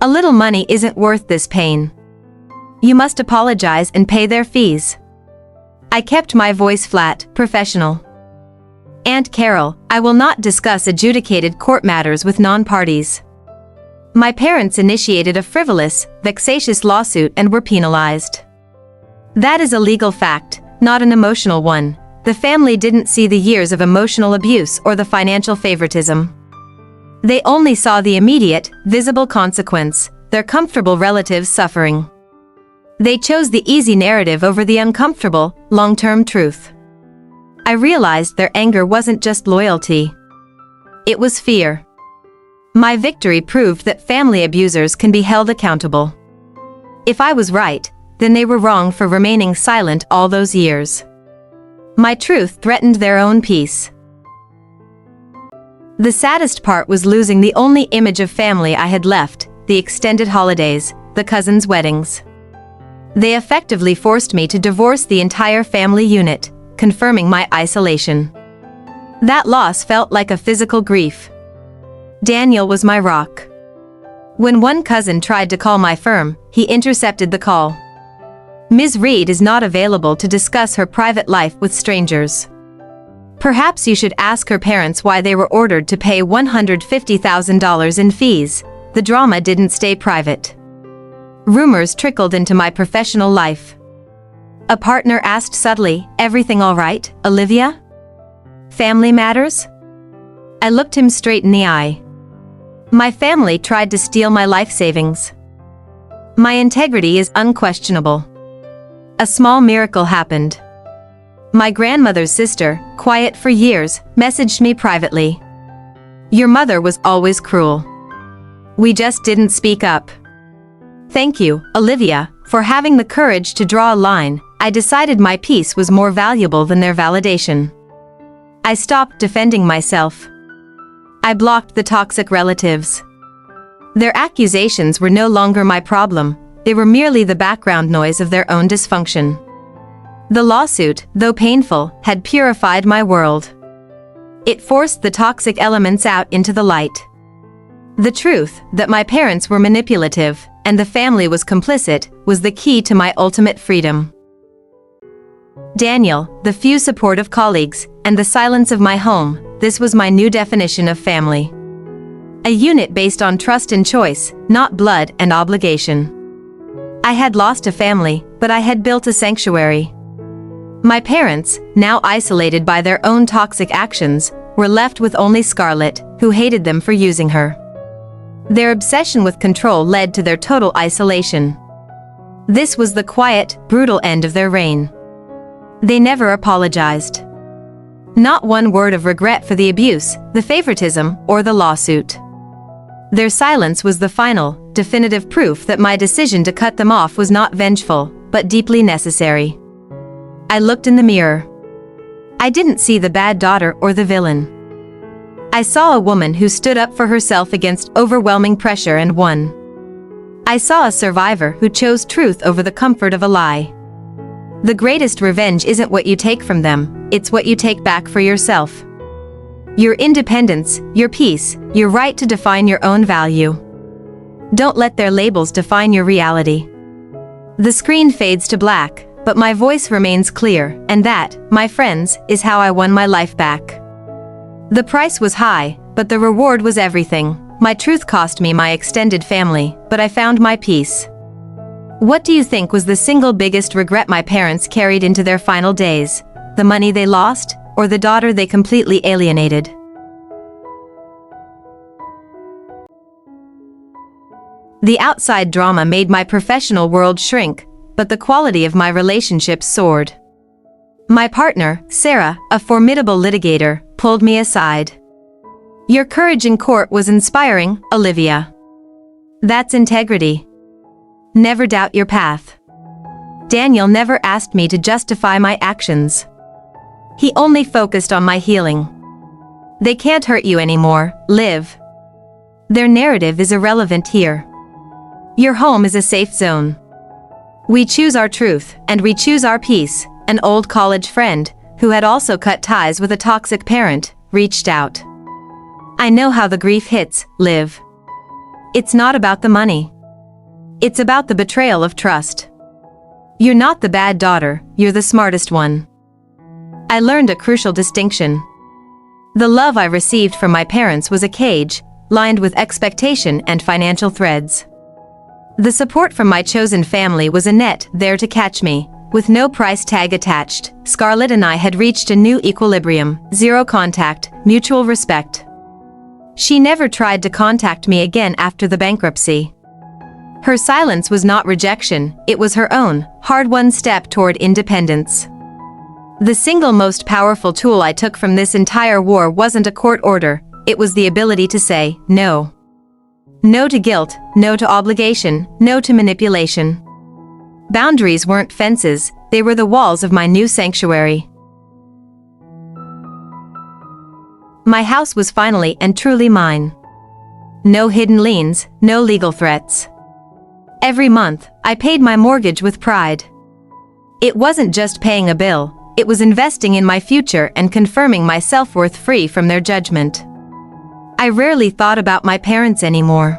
A little money isn't worth this pain. You must apologize and pay their fees." I kept my voice flat, professional. "Aunt Carol, I will not discuss adjudicated court matters with non-parties." My parents initiated a frivolous, vexatious lawsuit and were penalized. That is a legal fact, not an emotional one. The family didn't see the years of emotional abuse or the financial favoritism. They only saw the immediate, visible consequence, their comfortable relatives suffering. They chose the easy narrative over the uncomfortable, long-term truth. I realized their anger wasn't just loyalty. It was fear. My victory proved that family abusers can be held accountable. If I was right, then they were wrong for remaining silent all those years. My truth threatened their own peace. The saddest part was losing the only image of family I had left, the extended holidays, the cousins' weddings. They effectively forced me to divorce the entire family unit, confirming my isolation. That loss felt like a physical grief. Daniel was my rock. When one cousin tried to call my firm, he intercepted the call. "Ms. Reed is not available to discuss her private life with strangers. Perhaps you should ask her parents why they were ordered to pay $150,000 in fees." The drama didn't stay private. Rumors trickled into my professional life. A partner asked subtly, "Everything all right, Olivia? Family matters?" I looked him straight in the eye. My family tried to steal my life savings. My integrity is unquestionable. A small miracle happened. My grandmother's sister, quiet for years, messaged me privately. "Your mother was always cruel. We just didn't speak up." Thank you, Olivia, for having the courage to draw a line. I decided my peace was more valuable than their validation. I stopped defending myself. I blocked the toxic relatives. Their accusations were no longer my problem, they were merely the background noise of their own dysfunction. The lawsuit, though painful, had purified my world. It forced the toxic elements out into the light. The truth, that my parents were manipulative, and the family was complicit, was the key to my ultimate freedom. Daniel, the few supportive colleagues, and the silence of my home, this was my new definition of family. A unit based on trust and choice, not blood and obligation. I had lost a family, but I had built a sanctuary. My parents, now isolated by their own toxic actions, were left with only Scarlett, who hated them for using her. Their obsession with control led to their total isolation. This was the quiet, brutal end of their reign. They never apologized. Not one word of regret for the abuse, the favoritism, or the lawsuit. Their silence was the final, definitive proof that my decision to cut them off was not vengeful, but deeply necessary. I looked in the mirror. I didn't see the bad daughter or the villain. I saw a woman who stood up for herself against overwhelming pressure and won. I saw a survivor who chose truth over the comfort of a lie. The greatest revenge isn't what you take from them, it's what you take back for yourself. Your independence, your peace, your right to define your own value. Don't let their labels define your reality. The screen fades to black, but my voice remains clear, and that, my friends, is how I won my life back. The price was high, but the reward was everything. My truth cost me my extended family, but I found my peace. What do you think was the single biggest regret my parents carried into their final days? The money they lost, or the daughter they completely alienated? The outside drama made my professional world shrink, but the quality of my relationships soared. My partner, Sarah, a formidable litigator, pulled me aside. Your courage in court was inspiring, Olivia. That's integrity. Never doubt your path. Daniel never asked me to justify my actions. He only focused on my healing. They can't hurt you anymore, Liv. Their narrative is irrelevant here. Your home is a safe zone. We choose our truth, and we choose our peace. An old college friend, who had also cut ties with a toxic parent, reached out. I know how the grief hits, Liv. It's not about the money. It's about the betrayal of trust. You're not the bad daughter, you're the smartest one. I learned a crucial distinction. The love I received from my parents was a cage, lined with expectation and financial threads. The support from my chosen family was a net there to catch me, with no price tag attached. Scarlett and I had reached a new equilibrium, zero contact, mutual respect. She never tried to contact me again after the bankruptcy. Her silence was not rejection, it was her own, hard-won step toward independence. The single most powerful tool I took from this entire war wasn't a court order, it was the ability to say, no. No to guilt, no to obligation, no to manipulation. Boundaries weren't fences, they were the walls of my new sanctuary. My house was finally and truly mine. No hidden liens, no legal threats. Every month, I paid my mortgage with pride. It wasn't just paying a bill, it was investing in my future and confirming my self-worth free from their judgment. I rarely thought about my parents anymore.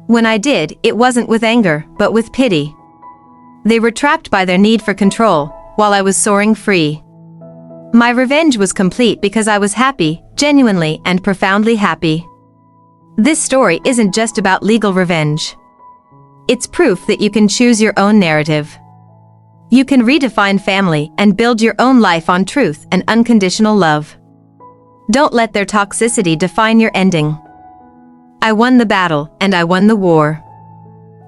When I did, it wasn't with anger, but with pity. They were trapped by their need for control, while I was soaring free. My revenge was complete because I was happy, genuinely and profoundly happy. This story isn't just about legal revenge. It's proof that you can choose your own narrative. You can redefine family and build your own life on truth and unconditional love. Don't let their toxicity define your ending. I won the battle, and I won the war.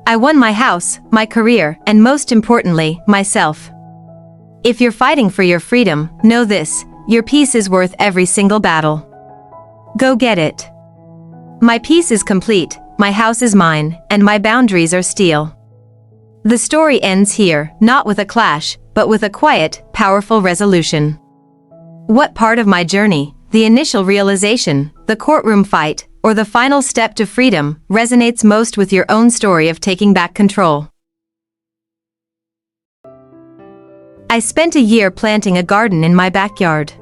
I won my house, my career, and most importantly, myself. If you're fighting for your freedom, know this, your peace is worth every single battle. Go get it. My peace is complete, my house is mine, and my boundaries are steel. The story ends here, not with a clash, but with a quiet, powerful resolution. What part of my journey, the initial realization, the courtroom fight, or the final step to freedom, resonates most with your own story of taking back control? I spent a year planting a garden in my backyard.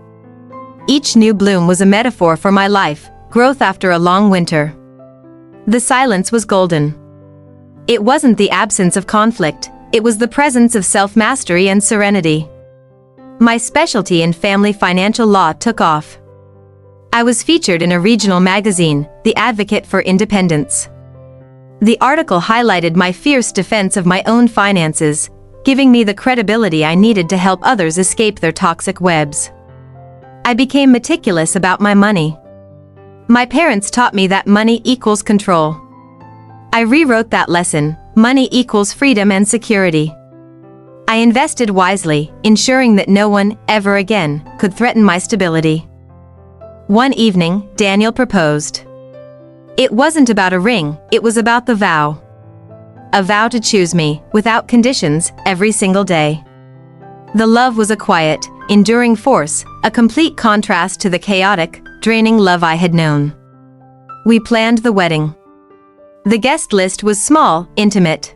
Each new bloom was a metaphor for my life, growth after a long winter. The silence was golden. It wasn't the absence of conflict, it was the presence of self-mastery and serenity. My specialty in family financial law took off. I was featured in a regional magazine, The Advocate for Independence. The article highlighted my fierce defense of my own finances, giving me the credibility I needed to help others escape their toxic webs. I became meticulous about my money. My parents taught me that money equals control. I rewrote that lesson, Money equals freedom and security. I invested wisely, ensuring that no one, ever again, could threaten my stability. One evening, Daniel proposed. It wasn't about a ring, it was about the vow. A vow to choose me, without conditions, every single day. The love was a quiet, enduring force, a complete contrast to the chaotic, draining love I had known. We planned the wedding. The guest list was small, intimate.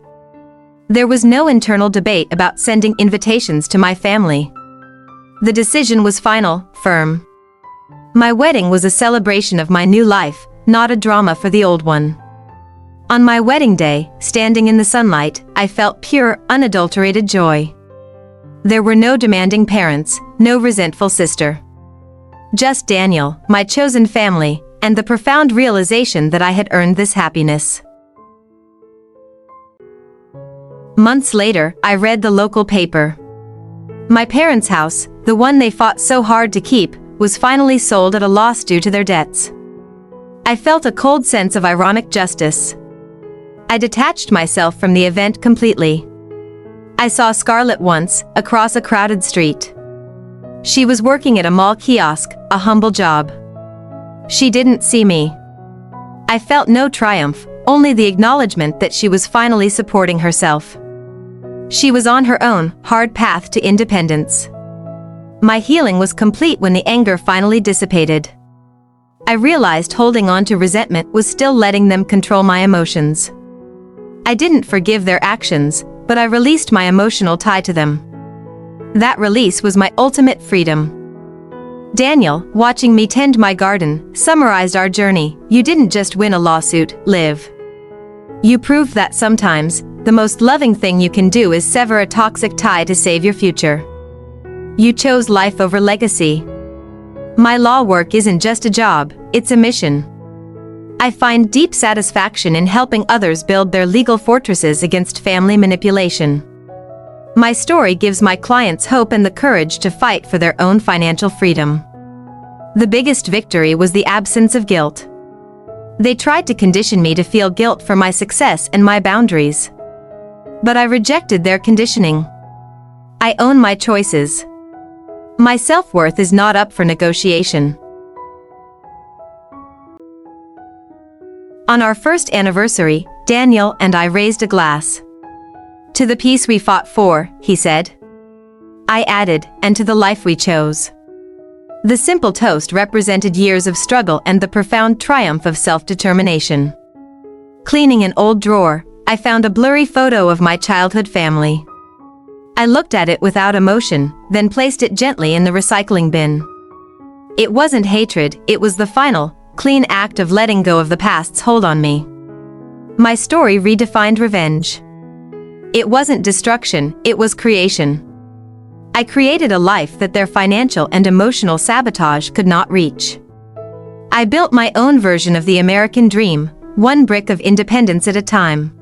There was no internal debate about sending invitations to my family. The decision was final, firm. My wedding was a celebration of my new life, not a drama for the old one. On my wedding day, standing in the sunlight, I felt pure, unadulterated joy. There were no demanding parents, no resentful sister. Just Daniel, my chosen family, and the profound realization that I had earned this happiness. Months later, I read the local paper. My parents' house, the one they fought so hard to keep, was finally sold at a loss due to their debts. I felt a cold sense of ironic justice. I detached myself from the event completely. I saw Scarlett once, across a crowded street. She was working at a mall kiosk, a humble job. She didn't see me. I felt no triumph, only the acknowledgement that she was finally supporting herself. She was on her own, hard path to independence. My healing was complete when the anger finally dissipated. I realized holding on to resentment was still letting them control my emotions. I didn't forgive their actions, but I released my emotional tie to them. That release was my ultimate freedom. Daniel, watching me tend my garden, summarized our journey. You didn't just win a lawsuit, live. You proved that sometimes, the most loving thing you can do is sever a toxic tie to save your future. You chose life over legacy. My law work isn't just a job, it's a mission. I find deep satisfaction in helping others build their legal fortresses against family manipulation. My story gives my clients hope and the courage to fight for their own financial freedom. The biggest victory was the absence of guilt. They tried to condition me to feel guilt for my success and my boundaries. But I rejected their conditioning. I own my choices. My self-worth is not up for negotiation. On our first anniversary, Daniel and I raised a glass. To the peace we fought for, he said. I added, and to the life we chose. The simple toast represented years of struggle and the profound triumph of self-determination. Cleaning an old drawer, I found a blurry photo of my childhood family. I looked at it without emotion, then placed it gently in the recycling bin. It wasn't hatred, it was the final, clean act of letting go of the past's hold on me. My story redefined revenge. It wasn't destruction, it was creation. I created a life that their financial and emotional sabotage could not reach. I built my own version of the American dream, one brick of independence at a time.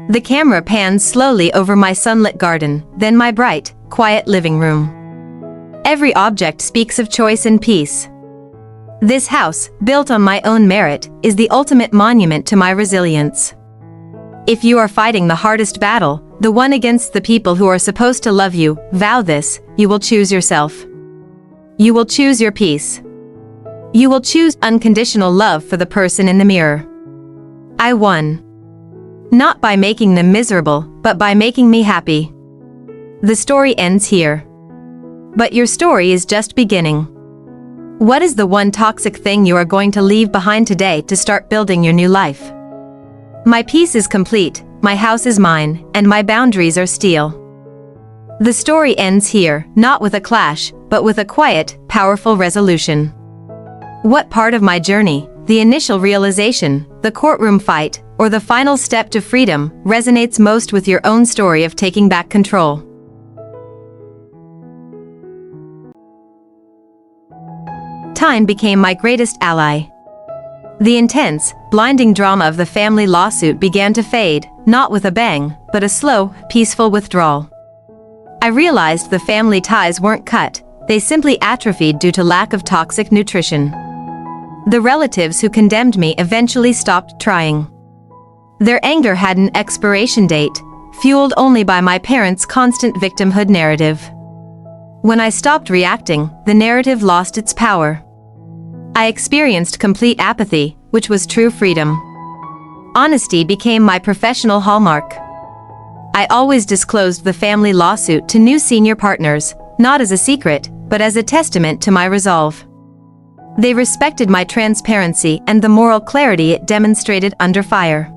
The camera pans slowly over my sunlit garden, then my bright, quiet living room. Every object speaks of choice and peace. This house, built on my own merit, is the ultimate monument to my resilience. If you are fighting the hardest battle, the one against the people who are supposed to love you, vow this: you will choose yourself. You will choose your peace. You will choose unconditional love for the person in the mirror. I won. Not by making them miserable, but by making me happy. The story ends here. But your story is just beginning. What is the one toxic thing you are going to leave behind today to start building your new life? My peace is complete, my house is mine, and my boundaries are steel. The story ends here, not with a clash, but with a quiet, powerful resolution. What part of my journey, the initial realization, the courtroom fight, or the final step to freedom, resonates most with your own story of taking back control? Time became my greatest ally. The intense, blinding drama of the family lawsuit began to fade, not with a bang, but a slow, peaceful withdrawal. I realized the family ties weren't cut, they simply atrophied due to lack of toxic nutrition. The relatives who condemned me eventually stopped trying. Their anger had an expiration date, fueled only by my parents' constant victimhood narrative. When I stopped reacting, the narrative lost its power. I experienced complete apathy, which was true freedom. Honesty became my professional hallmark. I always disclosed the family lawsuit to new senior partners, not as a secret, but as a testament to my resolve. They respected my transparency and the moral clarity it demonstrated under fire.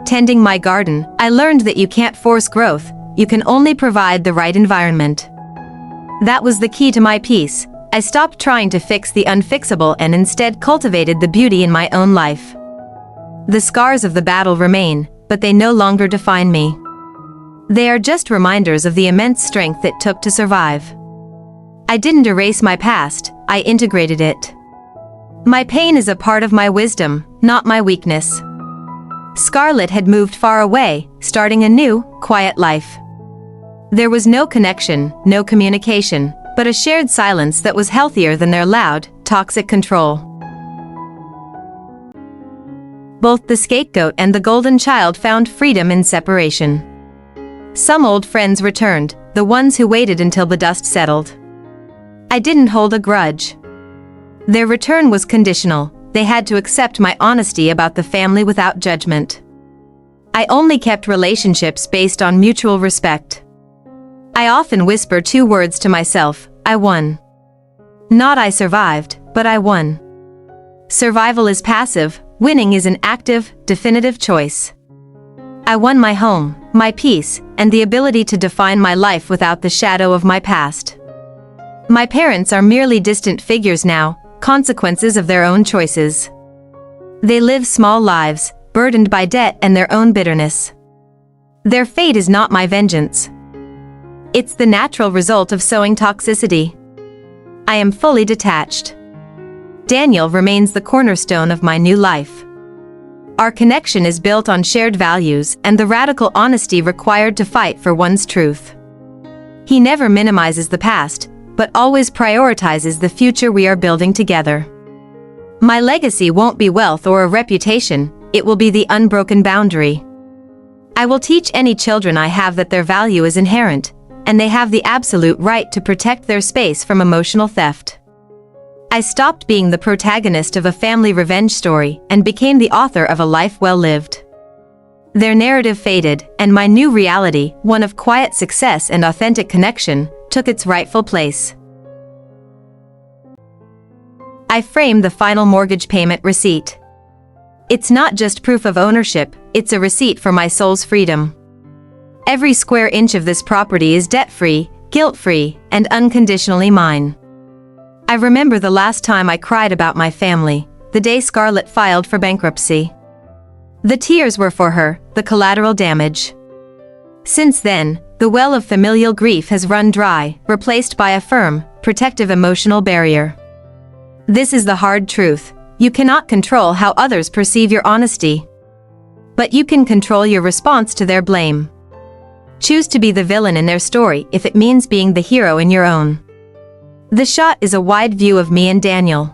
Tending my garden, I learned that you can't force growth, you can only provide the right environment. That was the key to my peace. I stopped trying to fix the unfixable and instead cultivated the beauty in my own life. The scars of the battle remain, but they no longer define me. They are just reminders of the immense strength it took to survive. I didn't erase my past, I integrated it. My pain is a part of my wisdom, not my weakness. Scarlett had moved far away, starting a new, quiet life. There was no connection, no communication, but a shared silence that was healthier than their loud, toxic control. Both the scapegoat and the golden child found freedom in separation. Some old friends returned, the ones who waited until the dust settled. I didn't hold a grudge. Their return was conditional, they had to accept my honesty about the family without judgment. I only kept relationships based on mutual respect. I often whisper 2 words to myself, I won. Not I survived, but I won. Survival is passive, winning is an active, definitive choice. I won my home, my peace, and the ability to define my life without the shadow of my past. My parents are merely distant figures now, consequences of their own choices. They live small lives, burdened by debt and their own bitterness. Their fate is not my vengeance. It's the natural result of sowing toxicity. I am fully detached. Daniel remains the cornerstone of my new life. Our connection is built on shared values and the radical honesty required to fight for one's truth. He never minimizes the past, but always prioritizes the future we are building together. My legacy won't be wealth or a reputation, it will be the unbroken boundary. I will teach any children I have that their value is inherent, and they have the absolute right to protect their space from emotional theft. I stopped being the protagonist of a family revenge story and became the author of a life well lived. Their narrative faded, and my new reality, one of quiet success and authentic connection, took its rightful place. I frame the final mortgage payment receipt. It's not just proof of ownership, it's a receipt for my soul's freedom. Every square inch of this property is debt-free, guilt-free, and unconditionally mine. I remember the last time I cried about my family, the day Scarlett filed for bankruptcy. The tears were for her, the collateral damage. Since then, the well of familial grief has run dry, replaced by a firm, protective emotional barrier. This is the hard truth. You cannot control how others perceive your honesty. But you can control your response to their blame. Choose to be the villain in their story if it means being the hero in your own. The shot is a wide view of me and Daniel.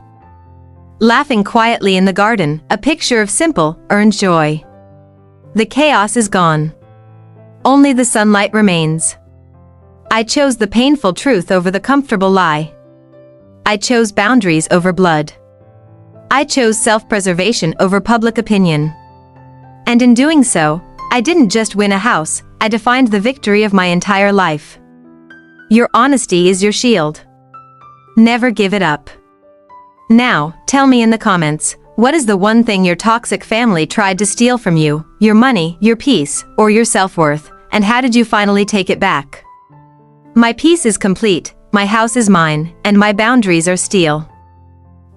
Laughing quietly in the garden, a picture of simple, earned joy. The chaos is gone. Only the sunlight remains. I chose the painful truth over the comfortable lie. I chose boundaries over blood. I chose self-preservation over public opinion. And in doing so, I didn't just win a house, I defined the victory of my entire life. Your honesty is your shield. Never give it up. Now, tell me in the comments, what is the one thing your toxic family tried to steal from you, your money, your peace, or your self-worth, and how did you finally take it back? My peace is complete, my house is mine, and my boundaries are steel.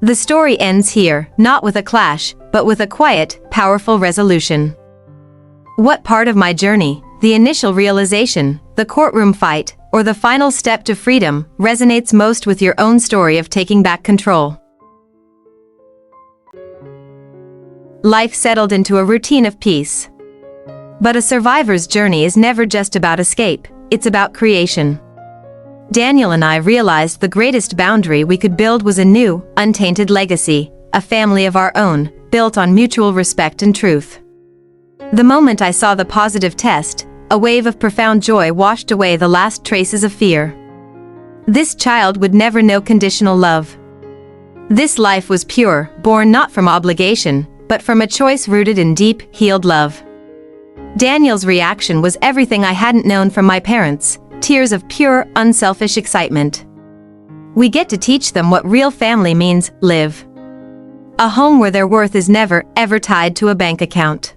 The story ends here, not with a clash, but with a quiet, powerful resolution. What part of my journey, the initial realization, the courtroom fight, or the final step to freedom, resonates most with your own story of taking back control? Life settled into a routine of peace. But a survivor's journey is never just about escape, it's about creation. Daniel and I realized the greatest boundary we could build was a new, untainted legacy, a family of our own, built on mutual respect and truth. The moment I saw the positive test, a wave of profound joy washed away the last traces of fear. This child would never know conditional love. This life was pure, born not from obligation, but from a choice rooted in deep, healed love. Daniel's reaction was everything I hadn't known from my parents, tears of pure, unselfish excitement. We get to teach them what real family means: live. A home where their worth is never, ever tied to a bank account.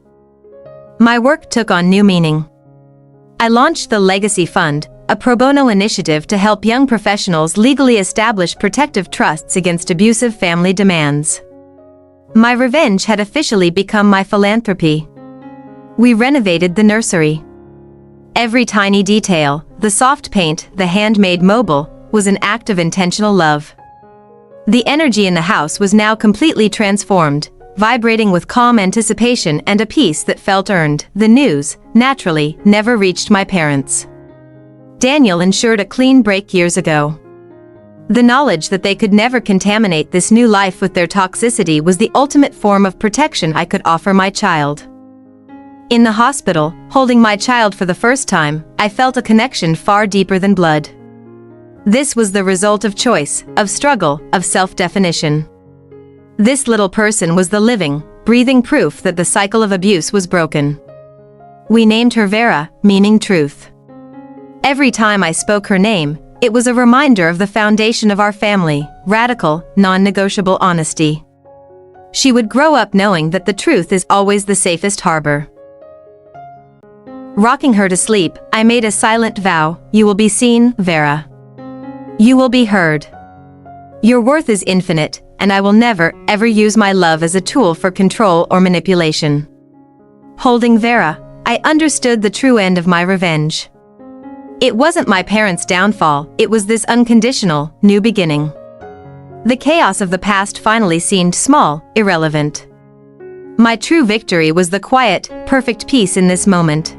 My work took on new meaning. I launched the Legacy Fund, a pro bono initiative to help young professionals legally establish protective trusts against abusive family demands. My revenge had officially become my philanthropy. We renovated the nursery. Every tiny detail, the soft paint, the handmade mobile, was an act of intentional love. The energy in the house was now completely transformed, vibrating with calm anticipation and a peace that felt earned. The news, naturally, never reached my parents. Daniel ensured a clean break years ago. The knowledge that they could never contaminate this new life with their toxicity was the ultimate form of protection I could offer my child. In the hospital, holding my child for the first time, I felt a connection far deeper than blood. This was the result of choice, of struggle, of self-definition. This little person was the living, breathing proof that the cycle of abuse was broken. We named her Vera, meaning truth. Every time I spoke her name, it was a reminder of the foundation of our family: radical, non-negotiable honesty. She would grow up knowing that the truth is always the safest harbor. Rocking her to sleep, I made a silent vow: you will be seen, Vera. You will be heard. Your worth is infinite, and I will never, ever use my love as a tool for control or manipulation. Holding Vera, I understood the true end of my revenge. It wasn't my parents' downfall, it was this unconditional, new beginning. The chaos of the past finally seemed small, irrelevant. My true victory was the quiet, perfect peace in this moment.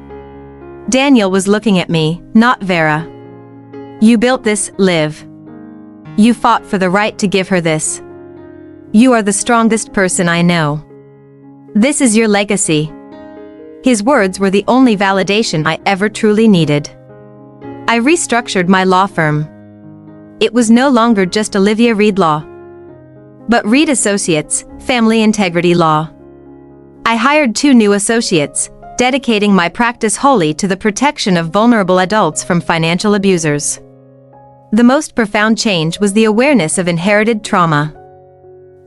Daniel was looking at me, not Vera. You built this, live. You fought for the right to give her this. You are the strongest person I know. This is your legacy. His words were the only validation I ever truly needed. I restructured my law firm. It was no longer just Olivia Reed Law, but Reed Associates, Family Integrity Law. I hired 2 new associates, dedicating my practice wholly to the protection of vulnerable adults from financial abusers. The most profound change was the awareness of inherited trauma.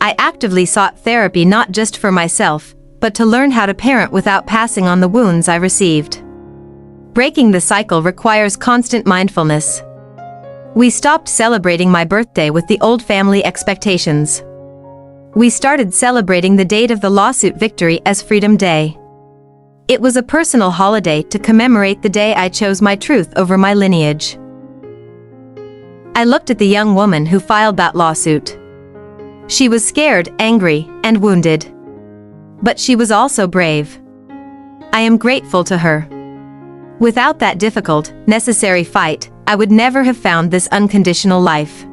I actively sought therapy not just for myself, but to learn how to parent without passing on the wounds I received. Breaking the cycle requires constant mindfulness. We stopped celebrating my birthday with the old family expectations. We started celebrating the date of the lawsuit victory as Freedom Day. It was a personal holiday to commemorate the day I chose my truth over my lineage. I looked at the young woman who filed that lawsuit. She was scared, angry, and wounded. But she was also brave. I am grateful to her. Without that difficult, necessary fight, I would never have found this unconditional life.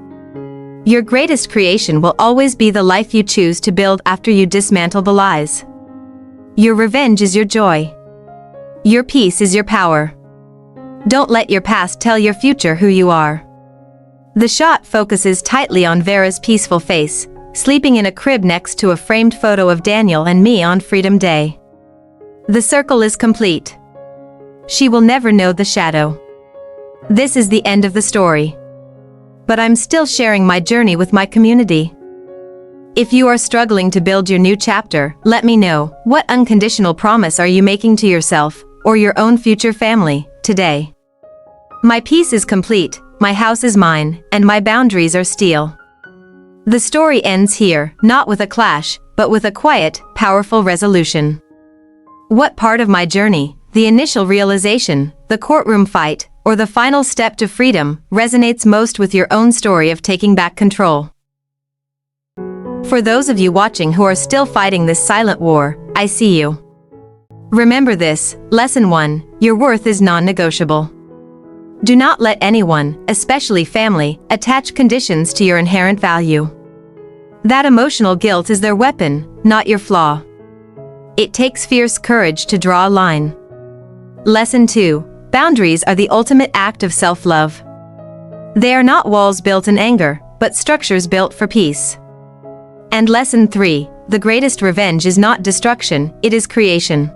Your greatest creation will always be the life you choose to build after you dismantle the lies. Your revenge is your joy. Your peace is your power. Don't let your past tell your future who you are. The shot focuses tightly on Vera's peaceful face, sleeping in a crib next to a framed photo of Daniel and me on Freedom Day. The circle is complete. She will never know the shadow. This is the end of the story. But I'm still sharing my journey with my community. If you are struggling to build your new chapter, let me know. What unconditional promise are you making to yourself, or your own future family, today? My peace is complete, my house is mine, and my boundaries are steel. The story ends here, not with a clash, but with a quiet, powerful resolution. What part of my journey, the initial realization, the courtroom fight, or the final step to freedom, resonates most with your own story of taking back control? For those of you watching who are still fighting this silent war, I see you. Remember this, Lesson 1, your worth is non-negotiable. Do not let anyone, especially family, attach conditions to your inherent value. That emotional guilt is their weapon, not your flaw. it takes fierce courage to draw a line. Lesson 2. Boundaries are the ultimate act of self-love. They are not walls built in anger, but structures built for peace. And lesson 3. The greatest revenge is not destruction, it is creation.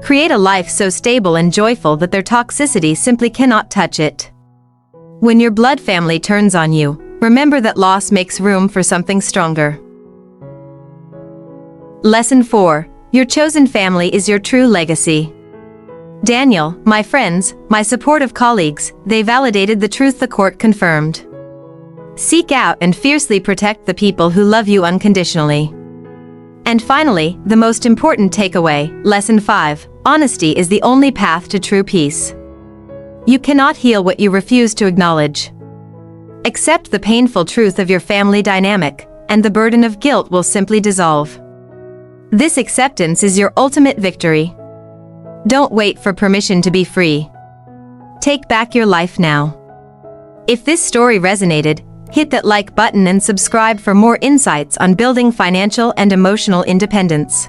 Create a life so stable and joyful that their toxicity simply cannot touch it. When your blood family turns on you, remember that loss makes room for something stronger. Lesson 4. Your chosen family is your true legacy. Daniel, my friends, my supportive colleagues, they validated the truth the court confirmed. Seek out and fiercely protect the people who love you unconditionally. And finally, the most important takeaway, Lesson 5, honesty is the only path to true peace. You cannot heal what you refuse to acknowledge. Accept the painful truth of your family dynamic, and the burden of guilt will simply dissolve. This acceptance is your ultimate victory. Don't wait for permission to be free. Take back your life now. If this story resonated, hit that like button and subscribe for more insights on building financial and emotional independence.